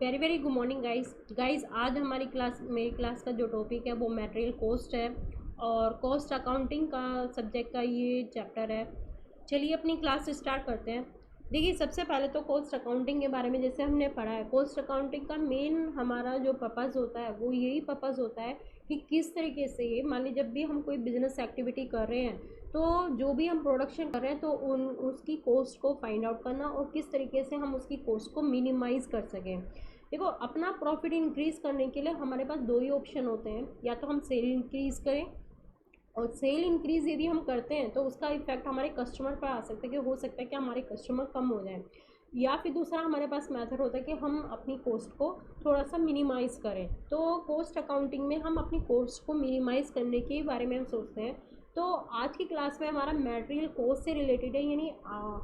Very very good morning guys आज हमारी मेरी क्लास का जो टॉपिक है वो मटेरियल कॉस्ट है और कॉस्ट अकाउंटिंग का सब्जेक्ट का ये चैप्टर है। चलिए अपनी क्लास स्टार्ट करते हैं। देखिए सबसे पहले तो कॉस्ट अकाउंटिंग के बारे में जैसे हमने पढ़ा है, कॉस्ट अकाउंटिंग का मेन हमारा जो पर्पज़ होता है वो यही पर्पज़ होता है कि किस तरीके से मान लीजिए जब भी हम कोई बिजनेस एक्टिविटी कर रहे हैं तो जो भी हम प्रोडक्शन कर रहे हैं तो उसकी कॉस्ट को फाइंड आउट करना और किस तरीके से हम उसकी कॉस्ट को मिनिमाइज़ कर सकें। देखो अपना प्रॉफिट इंक्रीज़ करने के लिए हमारे पास दो ही ऑप्शन होते हैं, या तो हम सेल इंक्रीज़ करें और सेल इंक्रीज़ यदि हम करते हैं तो उसका इफेक्ट हमारे कस्टमर पर आ सकता है कि हो सकता है कि हमारे कस्टमर कम हो जाए, या फिर दूसरा हमारे पास मेथड होता है कि हम अपनी कॉस्ट को थोड़ा सा मिनिमाइज़ करें। तो कॉस्ट अकाउंटिंग में हम अपनी कॉस्ट को मिनिमाइज़ करने के बारे में हम सोचते हैं। तो आज की क्लास में हमारा मटेरियल कॉस्ट से रिलेटेड है, यानी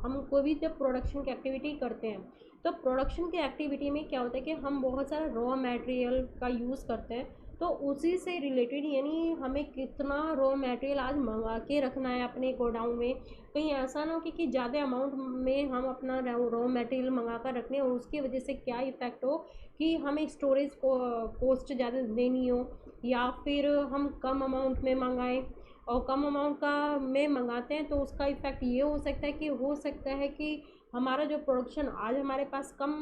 हम कोई भी जब प्रोडक्शन की एक्टिविटी करते हैं तो प्रोडक्शन की एक्टिविटी में क्या होता है कि हम बहुत सारा रॉ मटेरियल का यूज़ करते हैं। तो उसी से रिलेटेड यानी हमें कितना रॉ मटेरियल आज मंगा के रखना है अपने गोडाउन में, कहीं ऐसा ना हो कि ज़्यादा अमाउंट में हम अपना रॉ मटेरियल मंगा कर रखने और उसकी वजह से क्या इफ़ेक्ट हो कि हमें स्टोरेज को कॉस्ट ज़्यादा देनी हो, या फिर हम कम अमाउंट में मंगाएं और कम अमाउंट का में मंगाते हैं तो उसका इफ़ेक्ट ये हो सकता है कि हमारा जो प्रोडक्शन आज हमारे पास कम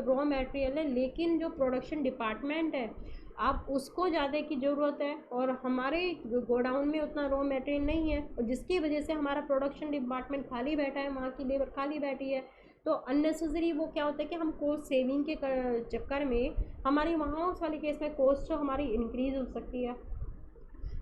रॉ मटेरियल है, लेकिन जो प्रोडक्शन डिपार्टमेंट है आप उसको ज़्यादा की ज़रूरत है और हमारे गोडाउन में उतना रॉ मटेरियल नहीं है, और जिसकी वजह से हमारा प्रोडक्शन डिपार्टमेंट खाली बैठा है, वहाँ की लेबर खाली बैठी है। तो अननेसेसरी वो क्या होता है कि हम कॉस्ट सेविंग के चक्कर में हमारी वहाँ उस वाले केस में कॉस्ट हमारी इंक्रीज़ हो सकती है।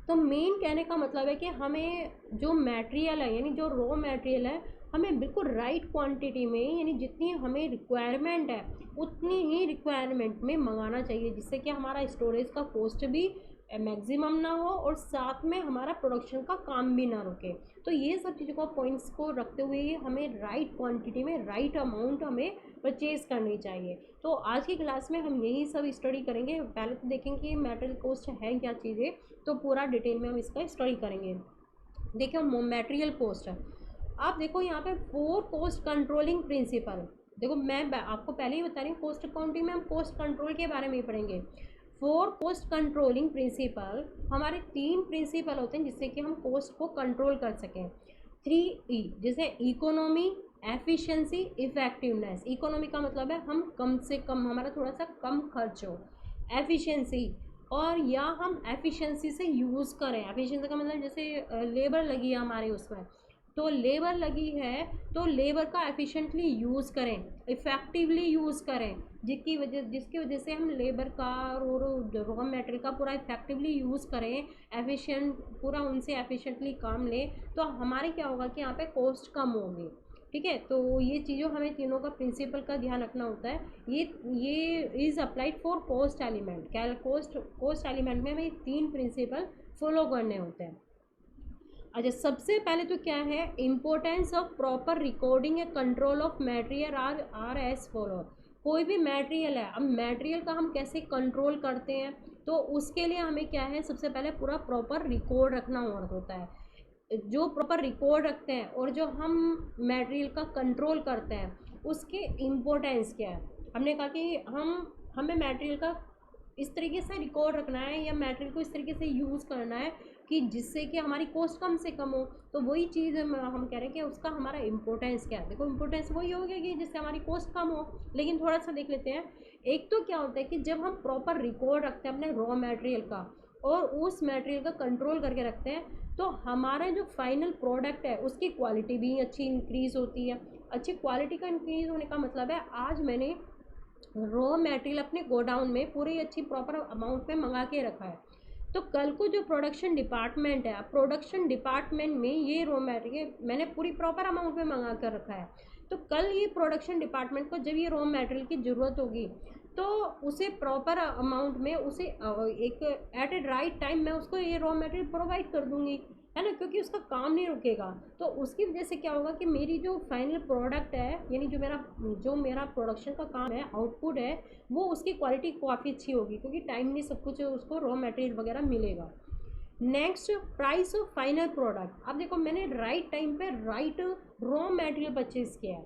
तो मेन कहने का मतलब है कि हमें जो मटेरियल है यानी जो रॉ मटेरियल है हमें बिल्कुल राइट क्वांटिटी में, यानी जितनी हमें रिक्वायरमेंट है उतनी ही रिक्वायरमेंट में मंगाना चाहिए, जिससे कि हमारा स्टोरेज का कॉस्ट भी मैक्सिमम ना हो और साथ में हमारा प्रोडक्शन का काम भी ना रुके। तो ये सब चीज़ों को पॉइंट्स को रखते हुए हमें राइट क्वांटिटी में राइट अमाउंट हमें परचेज़ करनी चाहिए। तो आज की क्लास में हम यही सब स्टडी करेंगे। पहले तो देखेंगे कि मटेरियल कॉस्ट है क्या चीज़ें, तो पूरा डिटेल में हम इसका स्टडी करेंगे। देखिए मटेरियल कॉस्ट है, आप देखो यहाँ पे 4 कॉस्ट कंट्रोलिंग प्रिंसिपल। देखो मैं आपको पहले ही बता रही हूँ कॉस्ट अकाउंटिंग में हम कॉस्ट कंट्रोल के बारे में ही पढ़ेंगे। 4 कॉस्ट कंट्रोलिंग प्रिंसिपल, हमारे 3 प्रिंसिपल होते हैं जिससे कि हम कॉस्ट को कंट्रोल कर सकें। 3E जैसे इकोनॉमी, एफिशिएंसी, इफेक्टिवनेस। इकोनॉमी का मतलब है हम कम से कम, हमारा थोड़ा सा कम खर्च हो। एफिशिएंसी, और या हम एफिशिएंसी से यूज़ करें। एफिशिएंसी का मतलब जैसे लेबर लगी है हमारे उसमें, तो लेबर लगी है तो लेबर का एफिशिएंटली यूज़ करें, इफ़ेक्टिवली यूज़ करें, जिसकी वजह से हम लेबर का और रॉ मटेरियल का पूरा इफ़ेक्टिवली यूज़ करें, एफिशिएंट पूरा उनसे एफिशिएंटली काम लें, तो हमारे क्या होगा कि यहाँ पे कॉस्ट कम होगी। ठीक है, तो ये चीज़ों हमें तीनों का प्रिंसिपल का ध्यान रखना होता है। ये is applied for cost element. क्या कॉस्ट एलिमेंट में हमें 3 प्रिंसिपल फॉलो करने होते हैं। अच्छा, सबसे पहले तो क्या है, इम्पोर्टेंस ऑफ प्रॉपर रिकॉर्डिंग या control of material are as follow. कोई भी मटेरियल है, अब मटेरियल का हम कैसे कंट्रोल करते हैं, तो उसके लिए हमें क्या है, सबसे पहले पूरा प्रॉपर रिकॉर्ड रखना होता है। जो प्रॉपर रिकॉर्ड रखते हैं और जो हम मटेरियल का कंट्रोल करते हैं उसके इम्पोर्टेंस क्या है। हमने कहा कि हमें मटेरियल का इस तरीके से रिकॉर्ड रखना है या मटेरियल को इस तरीके से यूज़ करना है कि जिससे कि हमारी कॉस्ट कम से कम हो। तो वही चीज़ हम कह रहे हैं कि उसका हमारा इम्पोर्टेंस क्या है। देखो इम्पोर्टेंस वही हो गया कि जिससे हमारी कॉस्ट कम हो, लेकिन थोड़ा सा देख लेते हैं। एक तो क्या होता है कि जब हम प्रॉपर रिकॉर्ड रखते हैं अपने रॉ मटेरियल का और उस मटेरियल का कंट्रोल करके रखते हैं, तो हमारा जो फाइनल प्रोडक्ट है उसकी क्वालिटी भी अच्छी इंक्रीज़ होती है। अच्छी क्वालिटी का इंक्रीज़ होने का मतलब है आज मैंने रॉ मटेरियल अपने गोडाउन में पूरी अच्छी प्रॉपर अमाउंट में मंगा के रखा है, तो कल को जो प्रोडक्शन डिपार्टमेंट है, प्रोडक्शन डिपार्टमेंट में ये रॉ मटेरियल मैंने पूरी प्रॉपर अमाउंट में मंगा कर रखा है, तो कल ये प्रोडक्शन डिपार्टमेंट को जब ये रॉ मटेरियल की ज़रूरत होगी तो उसे प्रॉपर अमाउंट में उसे एक एट ए राइट टाइम मैं उसको ये रॉ मटेरियल प्रोवाइड कर दूँगी, है ना, क्योंकि उसका काम नहीं रुकेगा। तो उसकी वजह से क्या होगा कि मेरी जो फाइनल प्रोडक्ट है, यानी जो मेरा प्रोडक्शन का काम है, आउटपुट है, वो उसकी क्वालिटी काफ़ी अच्छी होगी, क्योंकि टाइमली सब कुछ उसको रॉ मटेरियल वगैरह मिलेगा। Next, price of final product. अब देखो मैंने राइट टाइम पे राइट रॉ मटेरियल परचेज किया है,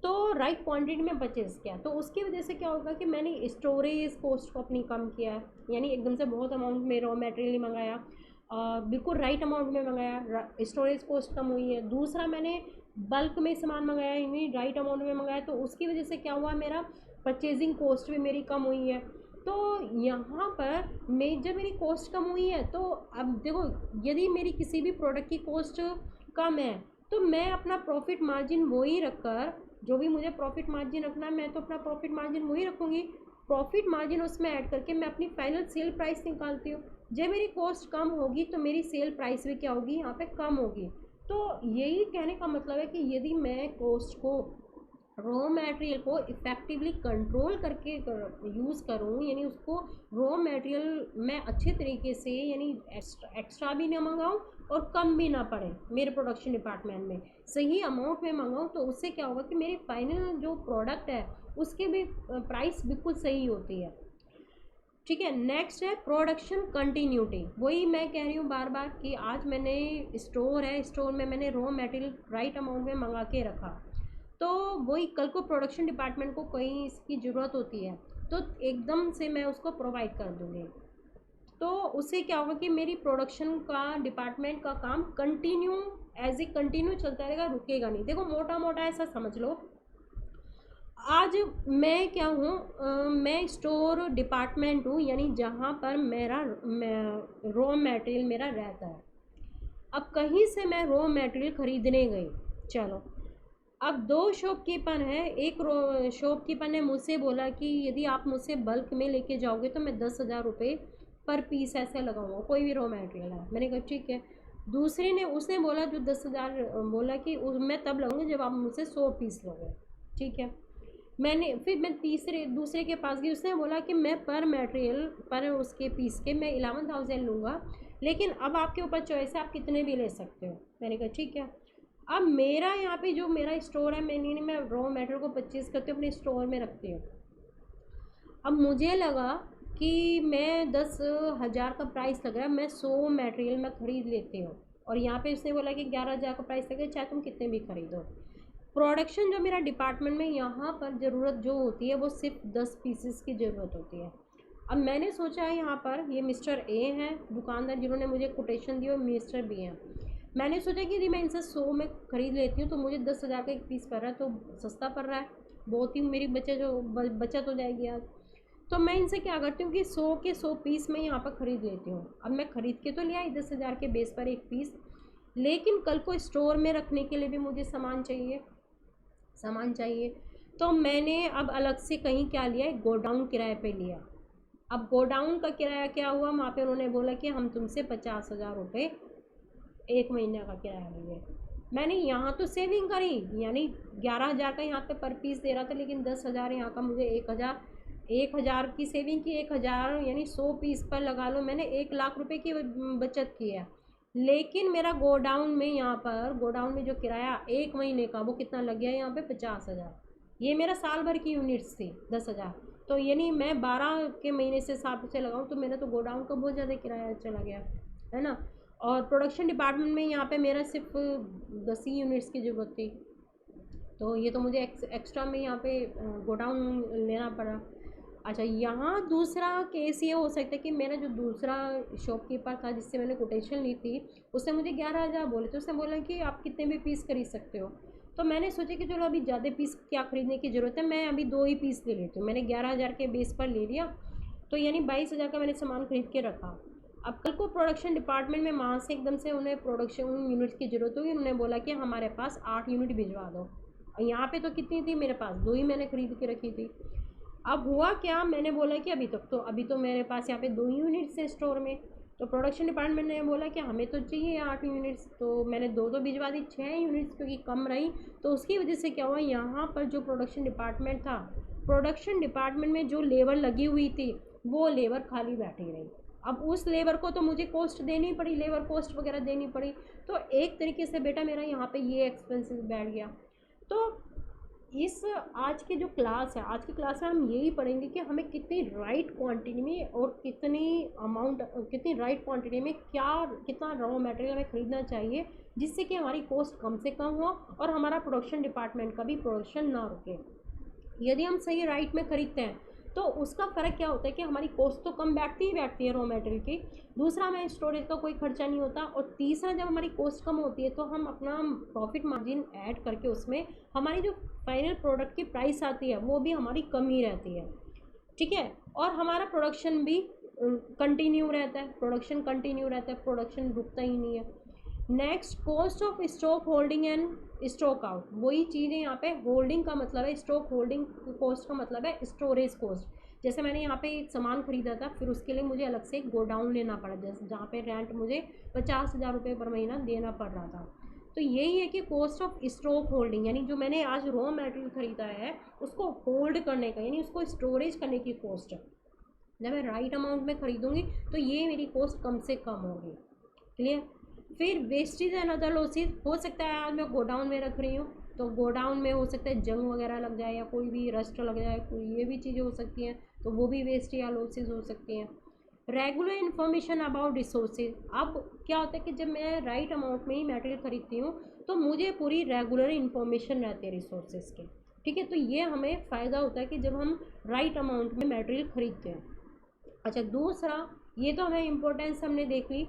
तो राइट क्वांटिटी में परचेज़ किया, तो उसकी वजह से क्या होगा कि मैंने स्टोरेज कॉस्ट को अपनी कम किया है, यानी एकदम से बहुत अमाउंट में रॉ मटेरियल नहीं मंगाया, बिल्कुल राइट अमाउंट में मंगाया, स्टोरेज कॉस्ट कम हुई है। दूसरा मैंने बल्क में सामान मंगाया, यानी राइट अमाउंट में मंगाया, तो उसकी वजह से क्या हुआ, मेरा परचेजिंग कॉस्ट भी मेरी कम हुई है। तो यहाँ पर जब मेरी कॉस्ट कम हुई है, तो अब देखो, यदि मेरी किसी भी प्रोडक्ट की कॉस्ट कम है तो मैं अपना प्रॉफिट मार्जिन वही रखकर, जो भी मुझे प्रॉफिट मार्जिन रखना है मैं तो अपना प्रॉफिट मार्जिन वही रखूँगी। प्रॉफिट मार्जिन उसमें ऐड करके मैं अपनी फाइनल सेल प्राइस निकालती हूँ। जब मेरी कॉस्ट कम होगी तो मेरी सेल प्राइस भी क्या होगी, यहाँ पे कम होगी। तो यही कहने का मतलब है कि यदि मैं कॉस्ट को, रॉ मटेरियल को इफ़ेक्टिवली कंट्रोल करके यूज़ करूँ, यानी उसको रॉ मटेरियल मैं अच्छे तरीके से, यानी एक्स्ट्रा भी ना मंगाऊँ और कम भी ना पड़े मेरे प्रोडक्शन डिपार्टमेंट में, सही अमाउंट में मंगाऊँ, तो उससे क्या होगा कि मेरी फाइनल जो प्रोडक्ट है उसके भी प्राइस बिल्कुल सही होती है। ठीक है, नेक्स्ट है प्रोडक्शन कंटिन्यूटी। वही मैं कह रही हूँ बार बार कि आज मैंने स्टोर है, स्टोर में मैंने रॉ मटेरियल राइट अमाउंट में मंगा के रखा, तो वही कल को प्रोडक्शन डिपार्टमेंट को कहीं इसकी ज़रूरत होती है तो एकदम से मैं उसको प्रोवाइड कर दूँगी। तो उससे क्या होगा कि मेरी प्रोडक्शन का डिपार्टमेंट का काम कंटिन्यू, एज ए कंटिन्यू चलता रहेगा, रुकेगा नहीं। देखो मोटा मोटा ऐसा समझ लो, आज मैं क्या हूँ, मैं स्टोर डिपार्टमेंट हूँ, यानी जहाँ पर मेरा रॉ मटेरियल मेरा रहता है। अब कहीं से मैं रॉ मटेरियल ख़रीदने गई, चलो अब दो शॉपकीपर हैं, एक शॉपकीपर ने मुझसे बोला कि यदि आप मुझसे बल्क में लेके जाओगे तो मैं 10,000 रुपये पर पीस ऐसे लगाऊंगा, कोई भी रॉ मटेरियल है। मैंने कहा ठीक है। दूसरे ने, उसने बोला जो 10,000 बोला कि मैं तब लगाऊंगी जब आप मुझसे 100 पीस लोगे, ठीक है। मैं दूसरे के पास गई, उसने बोला कि मैं पर मटेरियल पर उसके पीस के मैं 11,000 लूँगा, लेकिन अब आपके ऊपर चॉइस है, आप कितने भी ले सकते हो। मैंने कहा ठीक है। अब मेरा यहाँ पे जो मेरा स्टोर है, मैं रॉ मटेरियल को परचेज़ करती हूँ, अपने स्टोर में रखती हूँ। अब मुझे लगा कि मैं 10,000 का प्राइस लग रहा है, मैं 100 मटेरियल मैं ख़रीद लेती हूँ, और यहाँ पे उसने बोला कि 11,000 का प्राइस लगे, चाहे तुम कितने भी खरीदो। प्रोडक्शन जो मेरा डिपार्टमेंट में यहाँ पर ज़रूरत जो होती है वो सिर्फ 10 पीसेस की ज़रूरत होती है। अब मैंने सोचा है, यहाँ पर ये मिस्टर ए हैं दुकानदार जिन्होंने मुझे कोटेशन दी, और मिस्टर बी हैं। मैंने सोचा कि यदि मैं इनसे 100 में ख़रीद लेती हूँ तो मुझे 10,000 का एक पीस पड़ रहा है, तो सस्ता पड़ रहा है, बहुत ही मेरी बचत हो जाएगी आज। तो मैं इनसे क्या करती हूँ कि 100 के 100 पीस मैं यहाँ पर ख़रीद लेती हूँ। अब मैं ख़रीद के तो ले आई 10,000 के बेस पर एक पीस, लेकिन कल को स्टोर में रखने के लिए भी मुझे सामान चाहिए। तो मैंने अब अलग से कहीं क्या लिया, एक गोडाउन किराए पे लिया। अब गोडाउन का किराया क्या हुआ, वहाँ पे उन्होंने बोला कि हम तुमसे 50,000 रुपये एक महीने का किराया लेंगे। मैंने यहाँ तो सेविंग करी, यानी 11,000 का यहाँ पे पर पीस दे रहा था, लेकिन 10,000 यहाँ का मुझे 1,000 की सेविंग की, 1,000 यानी 100 पीस पर लगा लो, मैंने 1,00,000 रुपये की बचत की है। लेकिन मेरा गोडाउन में, यहाँ पर गोडाउन में जो किराया एक महीने का, वो कितना लग गया यहाँ पे, 50,000। ये मेरा साल भर की यूनिट्स थी 10,000, तो यानी मैं 12 के महीने से हिसाब से लगाऊँ तो मेरा तो गोडाउन का बहुत ज़्यादा किराया चला गया, है ना। और प्रोडक्शन डिपार्टमेंट में यहाँ पे मेरा सिर्फ 10 ही यूनिट्स की ज़रूरत थी, तो ये तो मुझे एक्स्ट्रा में यहाँ पे गोडाउन लेना पड़ा। अच्छा, यहाँ दूसरा केस ये हो सकता है कि मेरा जो दूसरा शॉपकीपर था जिससे मैंने कोटेशन ली थी, उसने मुझे 11,000 बोले, तो उसने बोला कि आप कितने भी पीस खरीद सकते हो। तो मैंने सोचा कि चलो अभी ज़्यादा पीस क्या ख़रीदने की ज़रूरत है, मैं अभी 2 ही पीस ले लेती हूँ। मैंने 11,000 के बेस पर ले लिया, तो यानी 22,000 का मैंने सामान खरीद के रखा। अब कल को प्रोडक्शन डिपार्टमेंट में वहाँ से एकदम से उन्हें प्रोडक्शन यूनिट्स की ज़रूरत हुई, उन्होंने बोला कि हमारे पास 8 यूनिट भिजवा दो। यहाँ पे तो कितनी थी मेरे पास, 2 ही मैंने खरीद के रखी थी। अब हुआ क्या, मैंने बोला कि अभी तो मेरे पास यहाँ पे 2 यूनिट्स है स्टोर में, तो प्रोडक्शन डिपार्टमेंट ने बोला कि हमें तो चाहिए 8 यूनिट्स, तो मैंने 2 तो भिजवा दी, 6 यूनिट्स क्योंकि कम रही। तो उसकी वजह से क्या हुआ, यहाँ पर जो प्रोडक्शन डिपार्टमेंट था, प्रोडक्शन डिपार्टमेंट में जो लेबर लगी हुई थी वो लेबर खाली बैठी रही। अब उस लेबर को तो मुझे कॉस्ट देनी पड़ी, लेबर कॉस्ट वगैरह देनी पड़ी, तो एक तरीके से बेटा मेरा यहाँ पे ये एक्सपेंसेस बैठ गया। तो इस आज के जो क्लास है, आज की क्लास में हम यही पढ़ेंगे कि हमें कितनी राइट क्वांटिटी में और कितनी राइट क्वांटिटी में कितना रॉ मटेरियल हमें ख़रीदना चाहिए, जिससे कि हमारी कॉस्ट कम से कम हो और हमारा प्रोडक्शन डिपार्टमेंट का भी प्रोडक्शन ना रुके। यदि हम सही राइट में ख़रीदते हैं तो उसका फ़र्क क्या होता है कि हमारी कॉस्ट तो कम बैठती है रॉ मटेरियल की, दूसरा हमें स्टोरेज का कोई खर्चा नहीं होता, और तीसरा जब हमारी कॉस्ट कम होती है तो हम अपना प्रॉफिट मार्जिन ऐड करके उसमें हमारी जो फाइनल प्रोडक्ट की प्राइस आती है वो भी हमारी कम ही रहती है। ठीक है, और हमारा प्रोडक्शन भी कंटिन्यू रहता है, प्रोडक्शन रुकता ही नहीं है। Next, cost of stock holding and stock out. वही चीज़ है यहाँ पे, होल्डिंग का मतलब है, स्टॉक होल्डिंग कॉस्ट का मतलब है स्टोरेज कॉस्ट। जैसे मैंने यहाँ पे एक सामान खरीदा था, फिर उसके लिए मुझे अलग से एक गोडाउन लेना पड़ा, जैसे जहाँ पे रेंट मुझे 50,000 रुपये पर महीना देना पड़ रहा था। तो यही है कि कॉस्ट ऑफ स्टॉक होल्डिंग, यानी जो मैंने आज रॉ मटेरियल ख़रीदा है उसको होल्ड करने का, यानी उसको स्टोरेज करने की कॉस्ट है। जब मैं राइट अमाउंट में ख़रीदूँगी तो ये मेरी कॉस्ट कम से कम होगी। क्लियर। फिर वेस्टेज एंड अदर लॉसेज। हो सकता है आज मैं गोडाउन में रख रही हूँ तो गोडाउन में हो सकता है जंग वगैरह लग जाए या कोई भी रस्ट लग जाए, कोई ये भी चीज़ें हो सकती हैं, तो वो भी वेस्ट या लॉसेज हो सकती हैं। Regular information about resources. अब क्या होता है कि जब मैं राइट अमाउंट में ही मटेरियल खरीदती हूँ तो मुझे पूरी रेगुलर इन्फॉर्मेशन रहती है रिसोर्सेज के। ठीक है, तो ये हमें फ़ायदा होता है कि जब हम राइट अमाउंट में मटेरियल खरीदते हैं। अच्छा, दूसरा, ये तो हमें इम्पोर्टेंस हमने देख ली।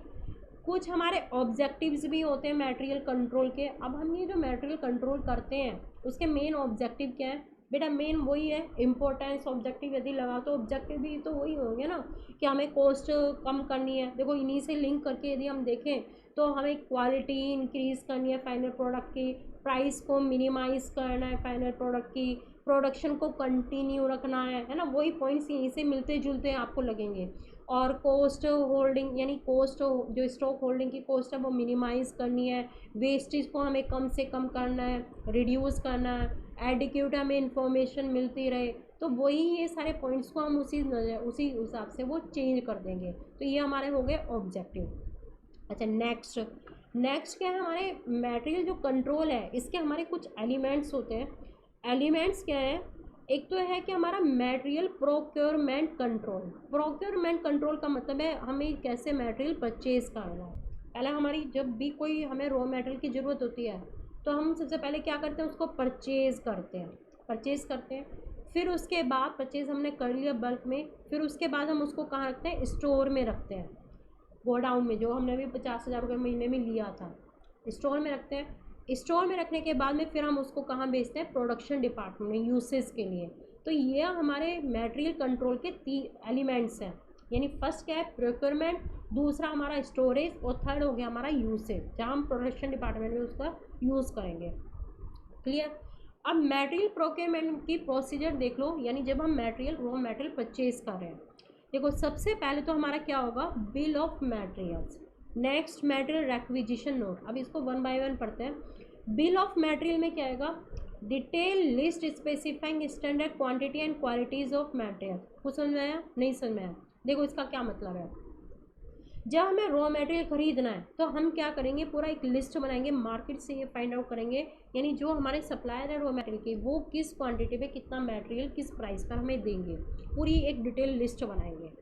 कुछ हमारे ऑब्जेक्टिव्स भी होते हैं मटेरियल कंट्रोल के। अब हम ये जो मटेरियल कंट्रोल करते हैं उसके मेन ऑब्जेक्टिव क्या है बेटा? मेन वही है इम्पोर्टेंस। ऑब्जेक्टिव यदि लगा तो ऑब्जेक्टिव भी तो वही होंगे ना, कि हमें कॉस्ट कम करनी है। देखो, इन्हीं से लिंक करके यदि हम देखें तो हमें क्वालिटी इंक्रीज़ करनी है फाइनल प्रोडक्ट की, प्राइस को मिनिमाइज़ करना है फाइनल प्रोडक्ट की, प्रोडक्शन को कंटिन्यू रखना है ना। वही पॉइंट्स यहीं से मिलते जुलते आपको लगेंगे। और कॉस्ट होल्डिंग, यानी कॉस्ट जो स्टॉक होल्डिंग की कॉस्ट है वो मिनिमाइज़ करनी है, वेस्टेज को हमें कम से कम करना है, रिड्यूस करना है, एडिक्यूट हमें इंफॉर्मेशन मिलती रहे। तो वही ये सारे पॉइंट्स को हम उसी हिसाब से वो चेंज कर देंगे। तो ये हमारे हो गए ऑब्जेक्टिव। अच्छा, नेक्स्ट क्या है? हमारे मटेरियल जो कंट्रोल है इसके हमारे कुछ एलिमेंट्स होते हैं। एलिमेंट्स क्या है? एक तो है कि हमारा मटेरियल प्रोक्योरमेंट कंट्रोल का मतलब है हमें कैसे मटेरियल परचेज करना है। पहले हमारी जब भी कोई हमें रॉ मटेरियल की ज़रूरत होती है तो हम सबसे पहले क्या करते हैं? उसको परचेज़ करते हैं। फिर उसके बाद परचेज़ हमने कर लिया बल्क में, फिर उसके बाद हम उसको कहाँ रखते हैं? स्टोर में रखते हैं, गोडाउन में, जो हमने अभी 50,000 रुपये महीने में लिया था, स्टोर में रखते हैं। स्टोर में रखने के बाद में फिर हम उसको कहाँ भेजते हैं? प्रोडक्शन डिपार्टमेंट में यूसेज के लिए। तो ये हमारे मटेरियल कंट्रोल के 3 एलिमेंट्स हैं। यानी फर्स्ट क्या है? प्रोक्योरमेंट, दूसरा हमारा स्टोरेज, और थर्ड हो गया हमारा यूसेज, जहाँ हम प्रोडक्शन डिपार्टमेंट में उसका यूज़ करेंगे। क्लियर। अब मटेरियल प्रोक्योरमेंट की प्रोसीजर देख लो, यानी जब हम रॉ मटेरियल परचेज कर रहे हैं। देखो, सबसे पहले तो हमारा क्या होगा? Bill of materials. Next, material requisition note. अब इसको वन बाय वन पढ़ते हैं। बिल ऑफ मटेरियल में क्या आएगा? Detail list specifying standard quantity and qualities of material. कुछ समझ में आया? नहीं समझ में आया? देखो, इसका क्या मतलब है। जब हमें रॉ मटेरियल ख़रीदना है तो हम क्या करेंगे? पूरा एक लिस्ट बनाएंगे, मार्केट से ये फाइंड आउट करेंगे, यानी जो हमारे सप्लायर है रॉ मटेरियल की, वो किस क्वांटिटी में कितना मटेरियल किस प्राइस पर हमें देंगे, पूरी एक डिटेल लिस्ट बनाएंगे।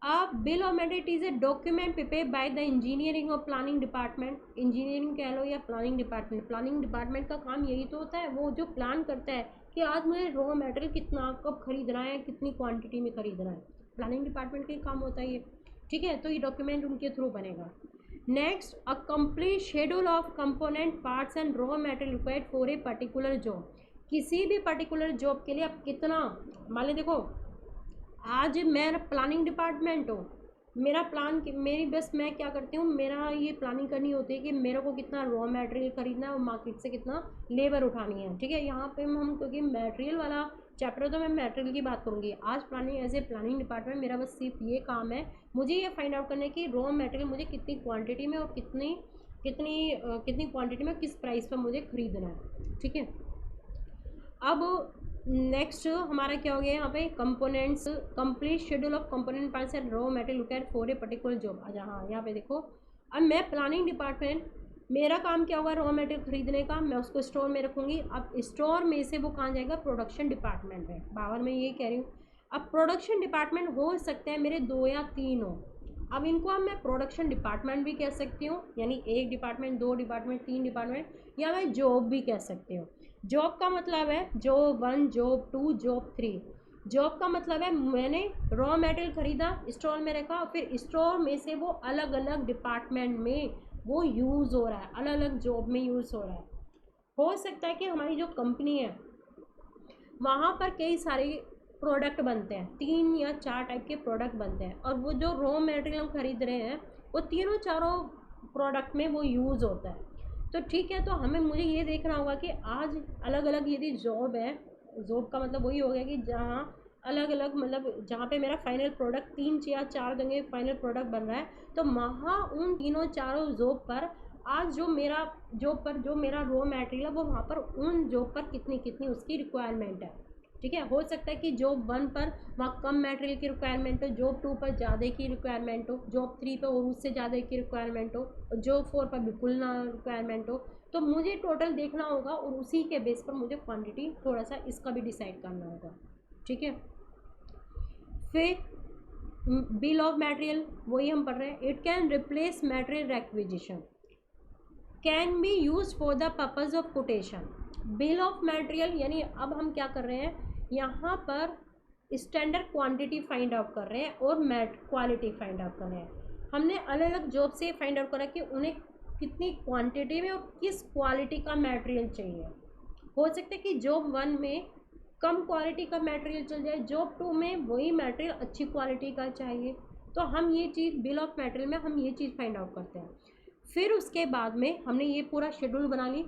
अब bill of material is a document prepare by the engineering और प्लानिंग डिपार्टमेंट। इंजीनियरिंग कह लो या प्लानिंग डिपार्टमेंट का काम यही तो होता है, वो जो प्लान करता है कि आज मुझे रॉ मटेरियल कितना कब खरीदना है, कितनी क्वांटिटी में खरीदना है। प्लानिंग डिपार्टमेंट का ही काम होता है ये। ठीक है, तो ये डॉक्यूमेंट उनके थ्रू बनेगा। Next, a complete schedule of component parts and raw material required for a particular job. किसी भी पर्टिकुलर जॉब के लिए आप कितना, मान ली देखो आज मैं प्लानिंग डिपार्टमेंट हूँ, मैं क्या करती हूँ, मेरा ये प्लानिंग करनी होती है कि मेरे को कितना रॉ मटेरियल खरीदना है और मार्केट से कितना लेबर उठानी है। ठीक है, यहाँ पे हम क्योंकि मटेरियल वाला चैप्टर तो मैं मटेरियल की बात करूँगी आज। एज ए प्लानिंग डिपार्टमेंट मेरा बस सिर्फ ये काम है, मुझे ये फाइंड आउट करना है कि रॉ मटेरियल मुझे कितनी क्वान्टिटी में और कितनी क्वान्टिटी में किस प्राइस पर मुझे खरीदना है। ठीक है, अब नेक्स्ट हमारा क्या हो गया यहाँ पे? Components, complete schedule of component parts and raw material required for a particular job. अच्छा हाँ, यहाँ पे देखो, अब मैं प्लानिंग डिपार्टमेंट मेरा काम क्या होगा, रॉ मटेरियल खरीदने का, मैं उसको स्टोर में रखूँगी। अब स्टोर में से वो कहाँ जाएगा, प्रोडक्शन डिपार्टमेंट में। बावर मैं ये कह रही हूँ, अब प्रोडक्शन डिपार्टमेंट हो सकते हैं मेरे 2 या 3 हो। अब इनको अब मैं प्रोडक्शन डिपार्टमेंट भी कह सकती हूँ, यानी 1 डिपार्टमेंट, 2 डिपार्टमेंट, 3 डिपार्टमेंट, या मैं जॉब भी कह सकती हूँ। जॉब का मतलब है जॉब 1, जॉब 2, जॉब 3। जॉब का मतलब है मैंने रॉ मटेरियल खरीदा, स्टोर में रखा, फिर स्टोर में से वो अलग अलग डिपार्टमेंट में वो यूज़ हो रहा है, अलग अलग जॉब में यूज़ हो रहा है। हो सकता है कि हमारी जो कंपनी है वहाँ पर कई सारे प्रोडक्ट बनते हैं, 3 या 4 टाइप के प्रोडक्ट बनते हैं, और वो जो रॉ मटेरियल हम खरीद रहे हैं वो तीनों चारों प्रोडक्ट में वो यूज़ होता है। तो ठीक है, तो हमें मुझे ये देखना होगा कि आज अलग अलग यदि जॉब है, जॉब का मतलब वही हो गया कि जहाँ अलग अलग, मतलब जहाँ पे मेरा फाइनल प्रोडक्ट 3 या 4 जगह फाइनल प्रोडक्ट बन रहा है, तो वहाँ उन तीनों चारों जॉब पर आज जो मेरा जॉब पर जो मेरा रॉ मटेरियल है वो वहाँ पर उन जॉब पर कितनी कितनी उसकी रिक्वायरमेंट है। ठीक है, हो सकता है कि जॉब 1 पर वहाँ कम मटेरियल की रिक्वायरमेंट हो, जॉब 2 पर ज़्यादा की रिक्वायरमेंट हो, जॉब 3 पर और उससे ज़्यादा की रिक्वायरमेंट हो, और जॉब 4 पर बिल्कुल ना रिक्वायरमेंट हो। तो मुझे टोटल देखना होगा और उसी के बेस पर मुझे क्वांटिटी थोड़ा सा इसका भी डिसाइड करना होगा। ठीक है, फिर बिल ऑफ मटेरियल वही हम पढ़ रहे हैं। It can replace material requisition, can be use for the purpose of quotation. Bill of material यानी अब हम क्या कर रहे हैं, यहाँ पर स्टैंडर्ड क्वांटिटी फाइंड आउट कर रहे हैं और क्वालिटी फाइंड आउट कर रहे हैं। हमने अलग अलग जॉब से फाइंड आउट करा कि उन्हें कितनी क्वांटिटी में और किस क्वालिटी का मटेरियल चाहिए। हो सकता है कि जॉब 1 में कम क्वालिटी का मटेरियल चल जाए, जॉब 2 में वही मटेरियल अच्छी क्वालिटी का चाहिए। तो हम ये चीज़ बिल ऑफ मटेरियल में हम ये चीज़ फाइंड आउट करते हैं। फिर उसके बाद में हमने ये पूरा शेड्यूल बना ली।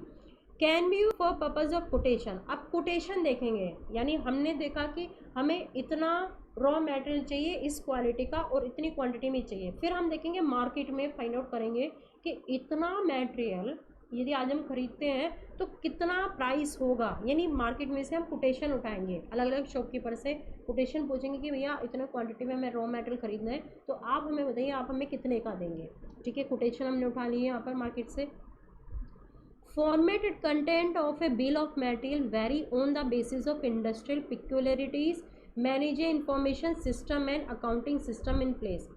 Can be for purpose of quotation, अब कोटेशन देखेंगे, यानी हमने देखा कि हमें इतना रॉ मटेरियल चाहिए इस क्वालिटी का और इतनी क्वांटिटी में चाहिए। फिर हम देखेंगे मार्केट में फाइंड आउट करेंगे कि इतना मटेरियल यदि आज हम खरीदते हैं तो कितना प्राइस होगा, यानी मार्केट में से हम कोटेशन उठाएंगे, अलग अलग शॉपकीपर से कोटेशन पूछेंगे कि भैया इतना क्वांटिटी में हमें रॉ मटेरियल खरीदना है, तो आप हमें बताइए आप हमें कितने का देंगे। ठीक है, कोटेशन हमने उठा ली है यहाँ पर मार्केट से। Formatted content of a bill of material vary on the basis of industrial peculiarities, manage information system and accounting system in place।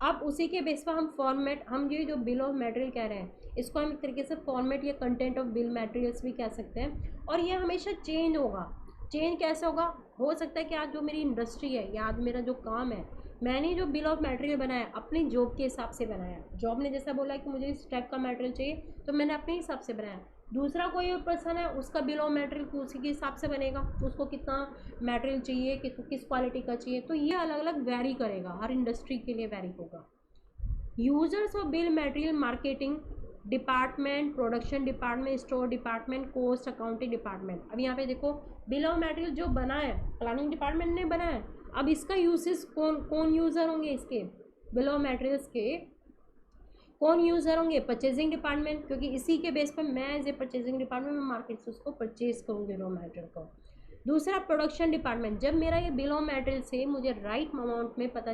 अब उसी के बेस पर हम फॉर्मेट, हम ये जो बिल ऑफ मटेरियल कह रहे हैं इसको हम एक तरीके से फॉर्मेट या कंटेंट ऑफ बिल मटेरियल्स भी कह सकते हैं, और ये हमेशा चेंज होगा। चेंज कैसे होगा, हो सकता है कि आज जो मेरी इंडस्ट्री है या आज मेरा जो काम है, मैंने जो बिल ऑफ मटेरियल बनाया अपनी जॉब के हिसाब से बनाया। जॉब ने जैसा बोला कि मुझे इस टाइप का मटेरियल चाहिए तो मैंने अपने हिसाब से बनाया। दूसरा कोई पर्सन है उसका बिल ऑफ मटेरियल उसी के हिसाब से बनेगा, उसको कितना मटेरियल चाहिए, किस क्वालिटी का चाहिए, तो ये अलग अलग वेरी करेगा, हर इंडस्ट्री के लिए वेरी होगा। Users of bill material marketing department, production department, store department, cost accounting department. अब यहाँ पे देखो बिल ऑफ मटेरियल जो बना है प्लानिंग डिपार्टमेंट ने बनाया है, अब इसका यूसेस कौन कौन यूज़र होंगे, इसके बिल ऑफ मटेरियल्स के कौन यूज़र होंगे, परचेजिंग डिपार्टमेंट, क्योंकि इसी के बेस पर मैं एज ए परचेजिंग डिपार्टमेंट में मार्केट से उसको परचेज करूँगी रॉ मटेरियल को। दूसरा प्रोडक्शन डिपार्टमेंट, जब मेरा ये बिल ऑफ मटेरियल से मुझे राइट अमाउंट में पता,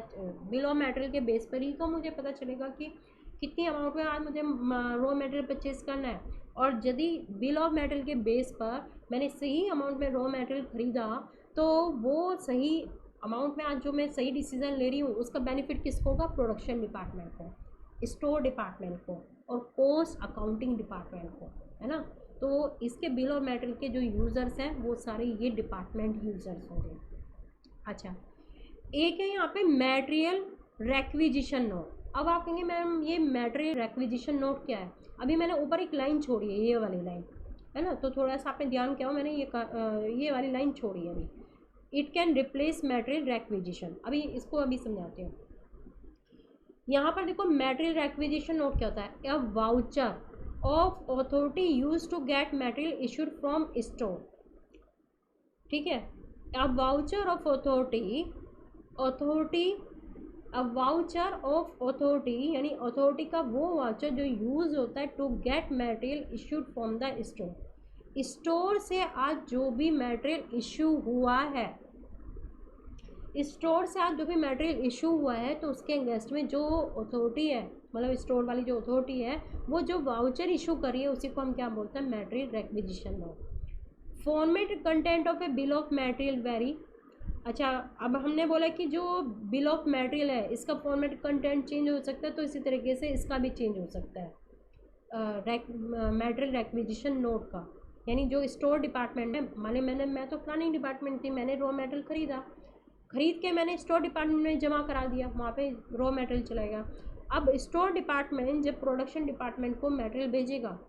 बिल ऑफ मटेरियल के बेस पर ही तो मुझे पता चलेगा कि कितनी अमाउंट में आज मुझे रॉ मटेरियल परचेज करना है। और यदि बिल ऑफ मटेरियल के बेस पर मैंने सही अमाउंट में रॉ मटेरियल ख़रीदा तो वो सही अमाउंट में आज जो मैं सही डिसीजन ले रही हूँ उसका बेनिफिट किसको होगा, प्रोडक्शन डिपार्टमेंट को, स्टोर डिपार्टमेंट को और कोस्ट अकाउंटिंग डिपार्टमेंट को, है ना। तो इसके बिल और मटेरियल के जो यूज़र्स हैं वो सारे ये डिपार्टमेंट यूज़र्स होंगे। अच्छा, एक है यहाँ पे मटेरियल रिक्विजिशन नोट। अब आप कहेंगे मैम ये मटेरियल रिक्विजिशन नोट क्या है, अभी मैंने ऊपर एक लाइन छोड़ी है, ये वाली लाइन है ना, तो थोड़ा सा आपने ध्यान किया हो, मैंने ये वाली लाइन छोड़ी है अभी। It can replace material requisition, अभी इसको अभी समझाते हैं। यहाँ पर देखो मटेरियल रिक्विजिशन नोट क्या होता है, a voucher of authority use to get material issued from store. ठीक है, a voucher of authority a voucher of authority यानी अथॉरिटी का वो वाउचर जो यूज़ होता है to get material issued from the store. Store से आज जो भी मटेरियल इशू हुआ है, स्टोर से आज जो भी मटेरियल इशू हुआ है तो उसके अगेंस्ट में जो अथॉरिटी है मतलब स्टोर वाली जो अथॉरिटी है वो जो वाउचर इशू करी है उसी को हम क्या बोलते हैं, material requisition note. Format content of A bill of material very. अच्छा, अब हमने बोला कि जो बिल ऑफ मटेरियल है इसका फॉर्मेट कंटेंट चेंज हो सकता है, तो इसी तरीके से इसका भी चेंज हो सकता है मटेरियल रिक्विजिशन नोट का। यानी जो स्टोर डिपार्टमेंट है, मैं तो प्लानिंग डिपार्टमेंट थी, मैंने रॉ मटेरियल खरीद के मैंने स्टोर डिपार्टमेंट में जमा करा दिया, वहाँ पे रॉ मटेरियल चलेगा। अब स्टोर डिपार्टमेंट जब प्रोडक्शन डिपार्टमेंट को मटेरियल भेजेगा,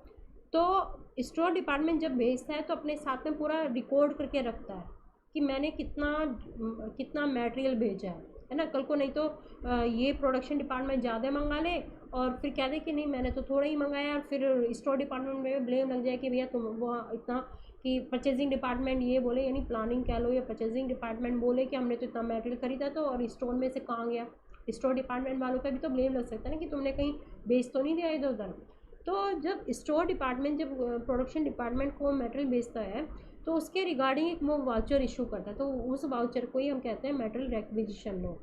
तो स्टोर डिपार्टमेंट जब भेजता है तो अपने साथ में पूरा रिकॉर्ड करके रखता है कि मैंने कितना मटेरियल भेजा है ना। कल को नहीं तो ये प्रोडक्शन डिपार्टमेंट ज़्यादा मंगा ले और फिर कह दे कि नहीं मैंने तो थोड़ा ही मंगाया, और फिर स्टोर डिपार्टमेंट में ब्लेम लग जाए कि भैया तुम वो इतना, कि परचेजिंग डिपार्टमेंट ये बोले, यानी प्लानिंग कह लो या परचेजिंग डिपार्टमेंट बोले कि हमने तो इतना मटेरियल खरीदा तो और स्टोर में से कहाँ गया। स्टोर डिपार्टमेंट वालों पे भी तो ब्लेम लग सकता है ना कि तुमने कहीं बेच तो नहीं दिया इधर उधर। तो जब स्टोर डिपार्टमेंट जब प्रोडक्शन डिपार्टमेंट को मटेरियल बेचता है तो उसके रिगार्डिंग एक वो वाउचर इशू करता है, तो उस वाउचर को ही हम कहते हैं मटेरियल रिक्विजिशन नोट।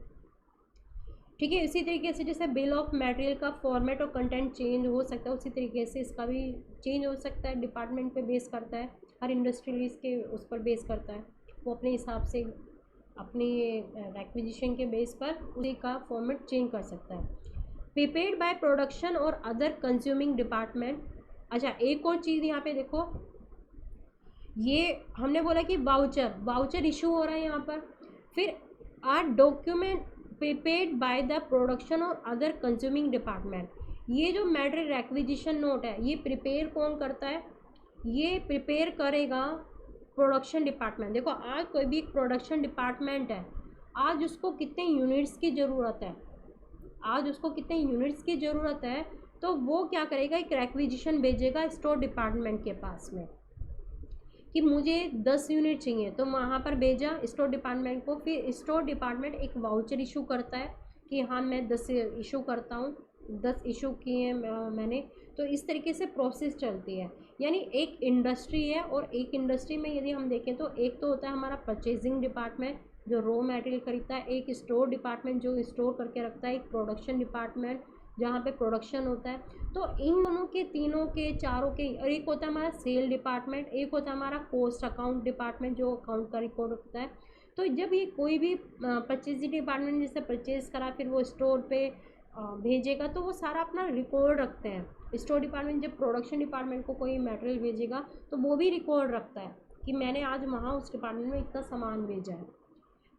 ठीक है, इसी तरीके से जैसे बिल ऑफ मटेरियल का फॉर्मेट और कंटेंट चेंज हो सकता है, उसी तरीके से इसका भी चेंज हो सकता है, डिपार्टमेंट पे बेस करता है, हर इंडस्ट्रियलिस्ट के उस पर बेस करता है, वो अपने हिसाब से अपनी रिक्विजिशन के बेस पर उसी का फॉर्मेट चेंज कर सकता है। प्रीपेड बाय प्रोडक्शन और अदर कंज्यूमिंग डिपार्टमेंट। अच्छा, एक और चीज़ यहाँ पे देखो, ये हमने बोला कि वाउचर इशू हो रहा है यहाँ पर। फिर are document prepaid by the production और अदर कंज्यूमिंग डिपार्टमेंट। ये जो मटेरियल रिक्विजिशन नोट है ये प्रिपेयर कौन करता है, ये प्रिपेयर करेगा प्रोडक्शन डिपार्टमेंट। देखो, आज कोई भी प्रोडक्शन डिपार्टमेंट है, आज उसको कितने यूनिट्स की ज़रूरत है, तो वो क्या करेगा, एक रिक्विजिशन भेजेगा स्टोर डिपार्टमेंट के पास में कि मुझे 10 यूनिट चाहिए, तो वहाँ पर भेजा स्टोर डिपार्टमेंट को। फिर स्टोर डिपार्टमेंट एक वाउचर इशू करता है कि हाँ मैं 10 इशू करता हूँ, 10 इशू किए मैंने। तो इस तरीके से प्रोसेस चलती है। यानी एक इंडस्ट्री है, और एक इंडस्ट्री में यदि हम देखें तो एक तो होता है हमारा परचेजिंग डिपार्टमेंट जो रॉ मटेरियल खरीदता है, एक स्टोर डिपार्टमेंट जो स्टोर करके रखता है, एक प्रोडक्शन डिपार्टमेंट जहाँ पे प्रोडक्शन होता है। तो इन दोनों के, तीनों के, चारों के, और एक होता है हमारा सेल डिपार्टमेंट, एक होता है हमारा कॉस्ट अकाउंट डिपार्टमेंट जो अकाउंट का रिकॉर्ड रखता है। तो जब ये कोई भी परचेजिंग डिपार्टमेंट जैसे परचेज़ करा फिर वो स्टोर पे भेजेगा, तो वो सारा अपना रिकॉर्ड रखते हैं। स्टोर डिपार्टमेंट जब प्रोडक्शन डिपार्टमेंट को कोई मटेरियल भेजेगा तो वो भी रिकॉर्ड रखता है कि मैंने आज वहाँ उस डिपार्टमेंट में इतना सामान भेजा है।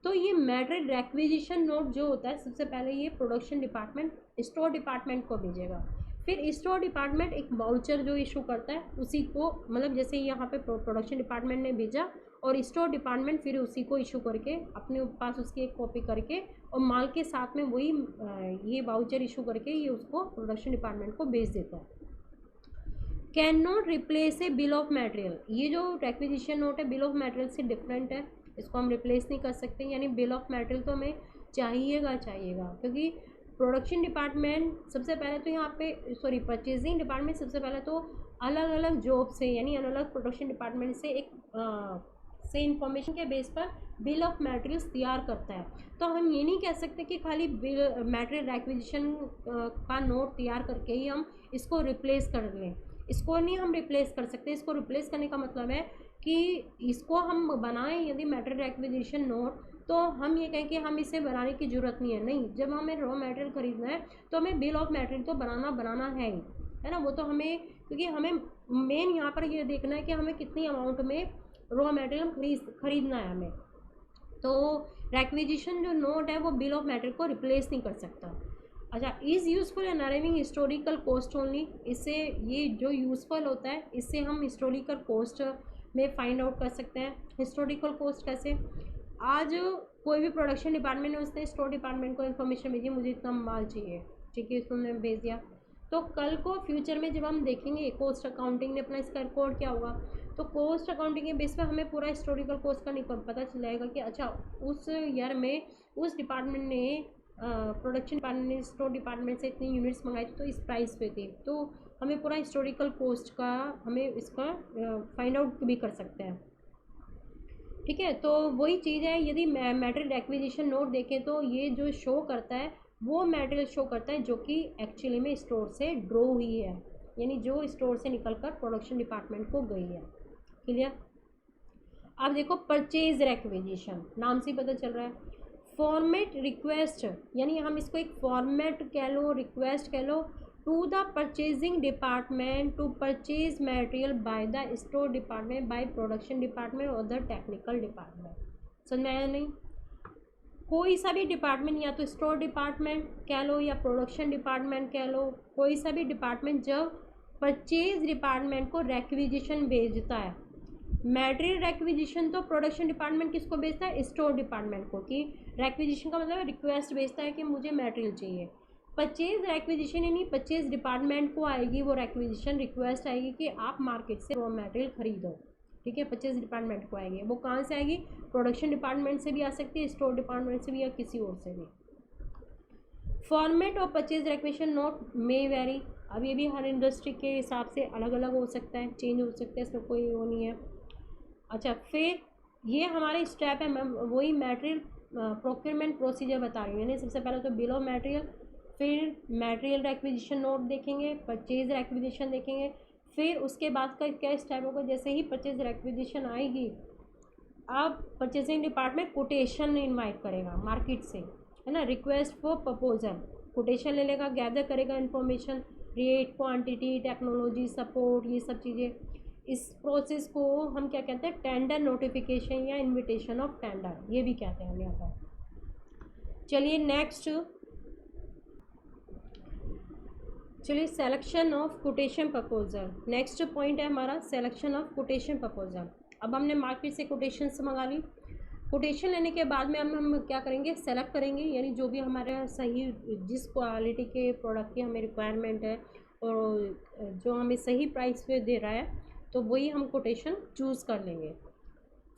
तो ये मटेरियल रिक्विजिशन नोट जो होता है, सबसे पहले ये प्रोडक्शन डिपार्टमेंट स्टोर डिपार्टमेंट को भेजेगा। फिर स्टोर डिपार्टमेंट एक वाउचर जो इशू करता है उसी को, मतलब जैसे यहाँ पे प्रोडक्शन डिपार्टमेंट ने भेजा और स्टोर डिपार्टमेंट फिर उसी को इशू करके अपने पास उसकी एक कॉपी करके और माल के साथ में वही ये वाउचर इशू करके ये उसको प्रोडक्शन डिपार्टमेंट को भेज देता है। Can not replace A bill of material. ये जो रिक्विजिशन नोट है बिल ऑफ मटेरियल से डिफरेंट है, इसको हम रिप्लेस नहीं कर सकते। यानी बिल ऑफ मटेरियल तो हमें चाहिएगा, क्योंकि प्रोडक्शन डिपार्टमेंट सबसे पहले तो यहाँ पे परचेजिंग डिपार्टमेंट सबसे पहले तो अलग अलग जॉब से, यानी अलग अलग प्रोडक्शन डिपार्टमेंट से एक से इंफॉर्मेशन के बेस पर बिल ऑफ मटेरियल्स तैयार करता है। तो हम ये नहीं कह सकते कि खाली बिल मटेरियल रिक्विजिशन का नोट तैयार करके ही हम इसको रिप्लेस कर लें। इसको नहीं हम रिप्लेस कर सकते। इसको रिप्लेस करने का मतलब है कि इसको हम बनाएं यदि मटेरियल रिक्विजिशन नोट, तो हम ये कहें कि हम इसे बनाने की ज़रूरत नहीं है। नहीं, जब हमें रॉ मटेरियल ख़रीदना है तो हमें बिल ऑफ मटेरियल तो बनाना है ही, है ना। वो तो हमें, क्योंकि हमें मेन यहाँ पर ये देखना है कि हमें कितनी अमाउंट में रॉ मटेरियल खरीदना है हमें। तो रिक्विजिशन जो नोट है वो बिल ऑफ मटेरियल को रिप्लेस नहीं कर सकता। अच्छा, is useful in arriving historical cost only. इससे ये जो यूज़फुल होता है इससे हम हिस्टोरिकल कॉस्ट में फाइंड आउट कर सकते हैं। हिस्टोरिकल कॉस्ट कैसे, आज कोई भी प्रोडक्शन डिपार्टमेंट है उसने स्टोर डिपार्टमेंट को इन्फॉर्मेशन भेजी मुझे इतना माल चाहिए, ठीक है, उसने भेज दिया। तो कल को फ्यूचर में जब हम देखेंगे कॉस्ट अकाउंटिंग ने अपना इसका रिकॉर्ड क्या होगा, तो कॉस्ट अकाउंटिंग के बेस पर हमें पूरा हिस्टोरिकल कॉस्ट का नहीं पता चल जाएगा कि अच्छा उस ईयर में उस डिपार्टमेंट ने प्रोडक्शन डिपार्टमेंट ने स्टोर डिपार्टमेंट से इतनी यूनिट्स मंगाई थी तो इस प्राइस पे थी। तो हमें पूरा हिस्टोरिकल कॉस्ट का हमें इसका फाइंड आउट भी कर सकते हैं, ठीक है। तो वही चीज़ है, यदि मटेरियल रिक्विजिशन नोट देखें तो ये जो शो करता है वो मटेरियल शो करता है जो कि एक्चुअली में स्टोर से ड्रॉ हुई है, यानी जो स्टोर से निकलकर प्रोडक्शन डिपार्टमेंट को गई है। क्लियर। अब देखो परचेज रिक्विजिशन, नाम से ही पता चल रहा है। फॉर्मेट रिक्वेस्ट, यानी हम इसको एक फॉर्मेट कह लो, रिक्वेस्ट कह लो, to the purchasing department to purchase material by the store department, by production department और द टेक्निकल डिपार्टमेंट। समझ में आया नहीं? कोई सा भी डिपार्टमेंट, या तो स्टोर डिपार्टमेंट कह लो या प्रोडक्शन डिपार्टमेंट कह लो, कोई सा भी डिपार्टमेंट जब परचेज डिपार्टमेंट को रेक्विजिशन भेजता है, मटेरियल रेक्विजिशन तो प्रोडक्शन डिपार्टमेंट किसको भेजता है? स्टोर डिपार्टमेंट को, कि रेक्विजिशन का मतलब रिक्वेस्ट भेजता है कि मुझे मटेरियल चाहिए। परचेज रेक्विजिशन यानी परचेज डिपार्टमेंट को आएगी वो रेक्विजिशन, रिक्वेस्ट आएगी कि आप मार्केट से रॉ मटेरियल खरीदो। ठीक है, परचेज डिपार्टमेंट को आएगी। वो कहाँ से आएगी? प्रोडक्शन डिपार्टमेंट से भी आ सकती है, स्टोर डिपार्टमेंट से भी, या किसी और से भी। Format of purchase requisition note may very, अब ये भी हर इंडस्ट्री के हिसाब से अलग अलग हो सकता है, चेंज हो सकता है, इसमें कोई वो नहीं है। अच्छा, फिर ये हमारे स्टेप है, मैं वही मटेरियल प्रोक्योरमेंट प्रोसीजर बता रही हूँ। यानी सबसे पहले तो बिल ऑफ मटेरियल, फिर मटेरियल रिक्विजिशन नोट देखेंगे, परचेज रिक्विजिशन देखेंगे, फिर उसके बाद का क्या स्टेप होगा? जैसे ही परचेज रिक्विजिशन आएगी, अब परचेसिंग डिपार्टमेंट कोटेशन इनवाइट करेगा मार्केट से, है ना, रिक्वेस्ट फॉर प्रपोजल, कोटेशन ले लेगा, गैदर करेगा information, rate, quantity, technology, support, ये सब चीज़ें। इस प्रोसेस को हम क्या कहते हैं? टेंडर नोटिफिकेशन या इनविटेशन ऑफ टेंडर, ये भी कहते हैं हम यहाँ पर। चलिए नेक्स्ट, चलिए selection of quotation proposal, next point है हमारा सेलेक्शन ऑफ कोटेशन प्रपोजल। अब हमने मार्केट से कोटेशन मंगा ली, कोटेशन लेने के बाद में हम क्या करेंगे? सेलेक्ट करेंगे, यानी जो भी हमारे सही, जिस क्वालिटी के प्रोडक्ट की हमें रिक्वायरमेंट है और जो हमें सही प्राइस पे दे रहा है, तो वही हम कोटेशन चूज़ कर लेंगे।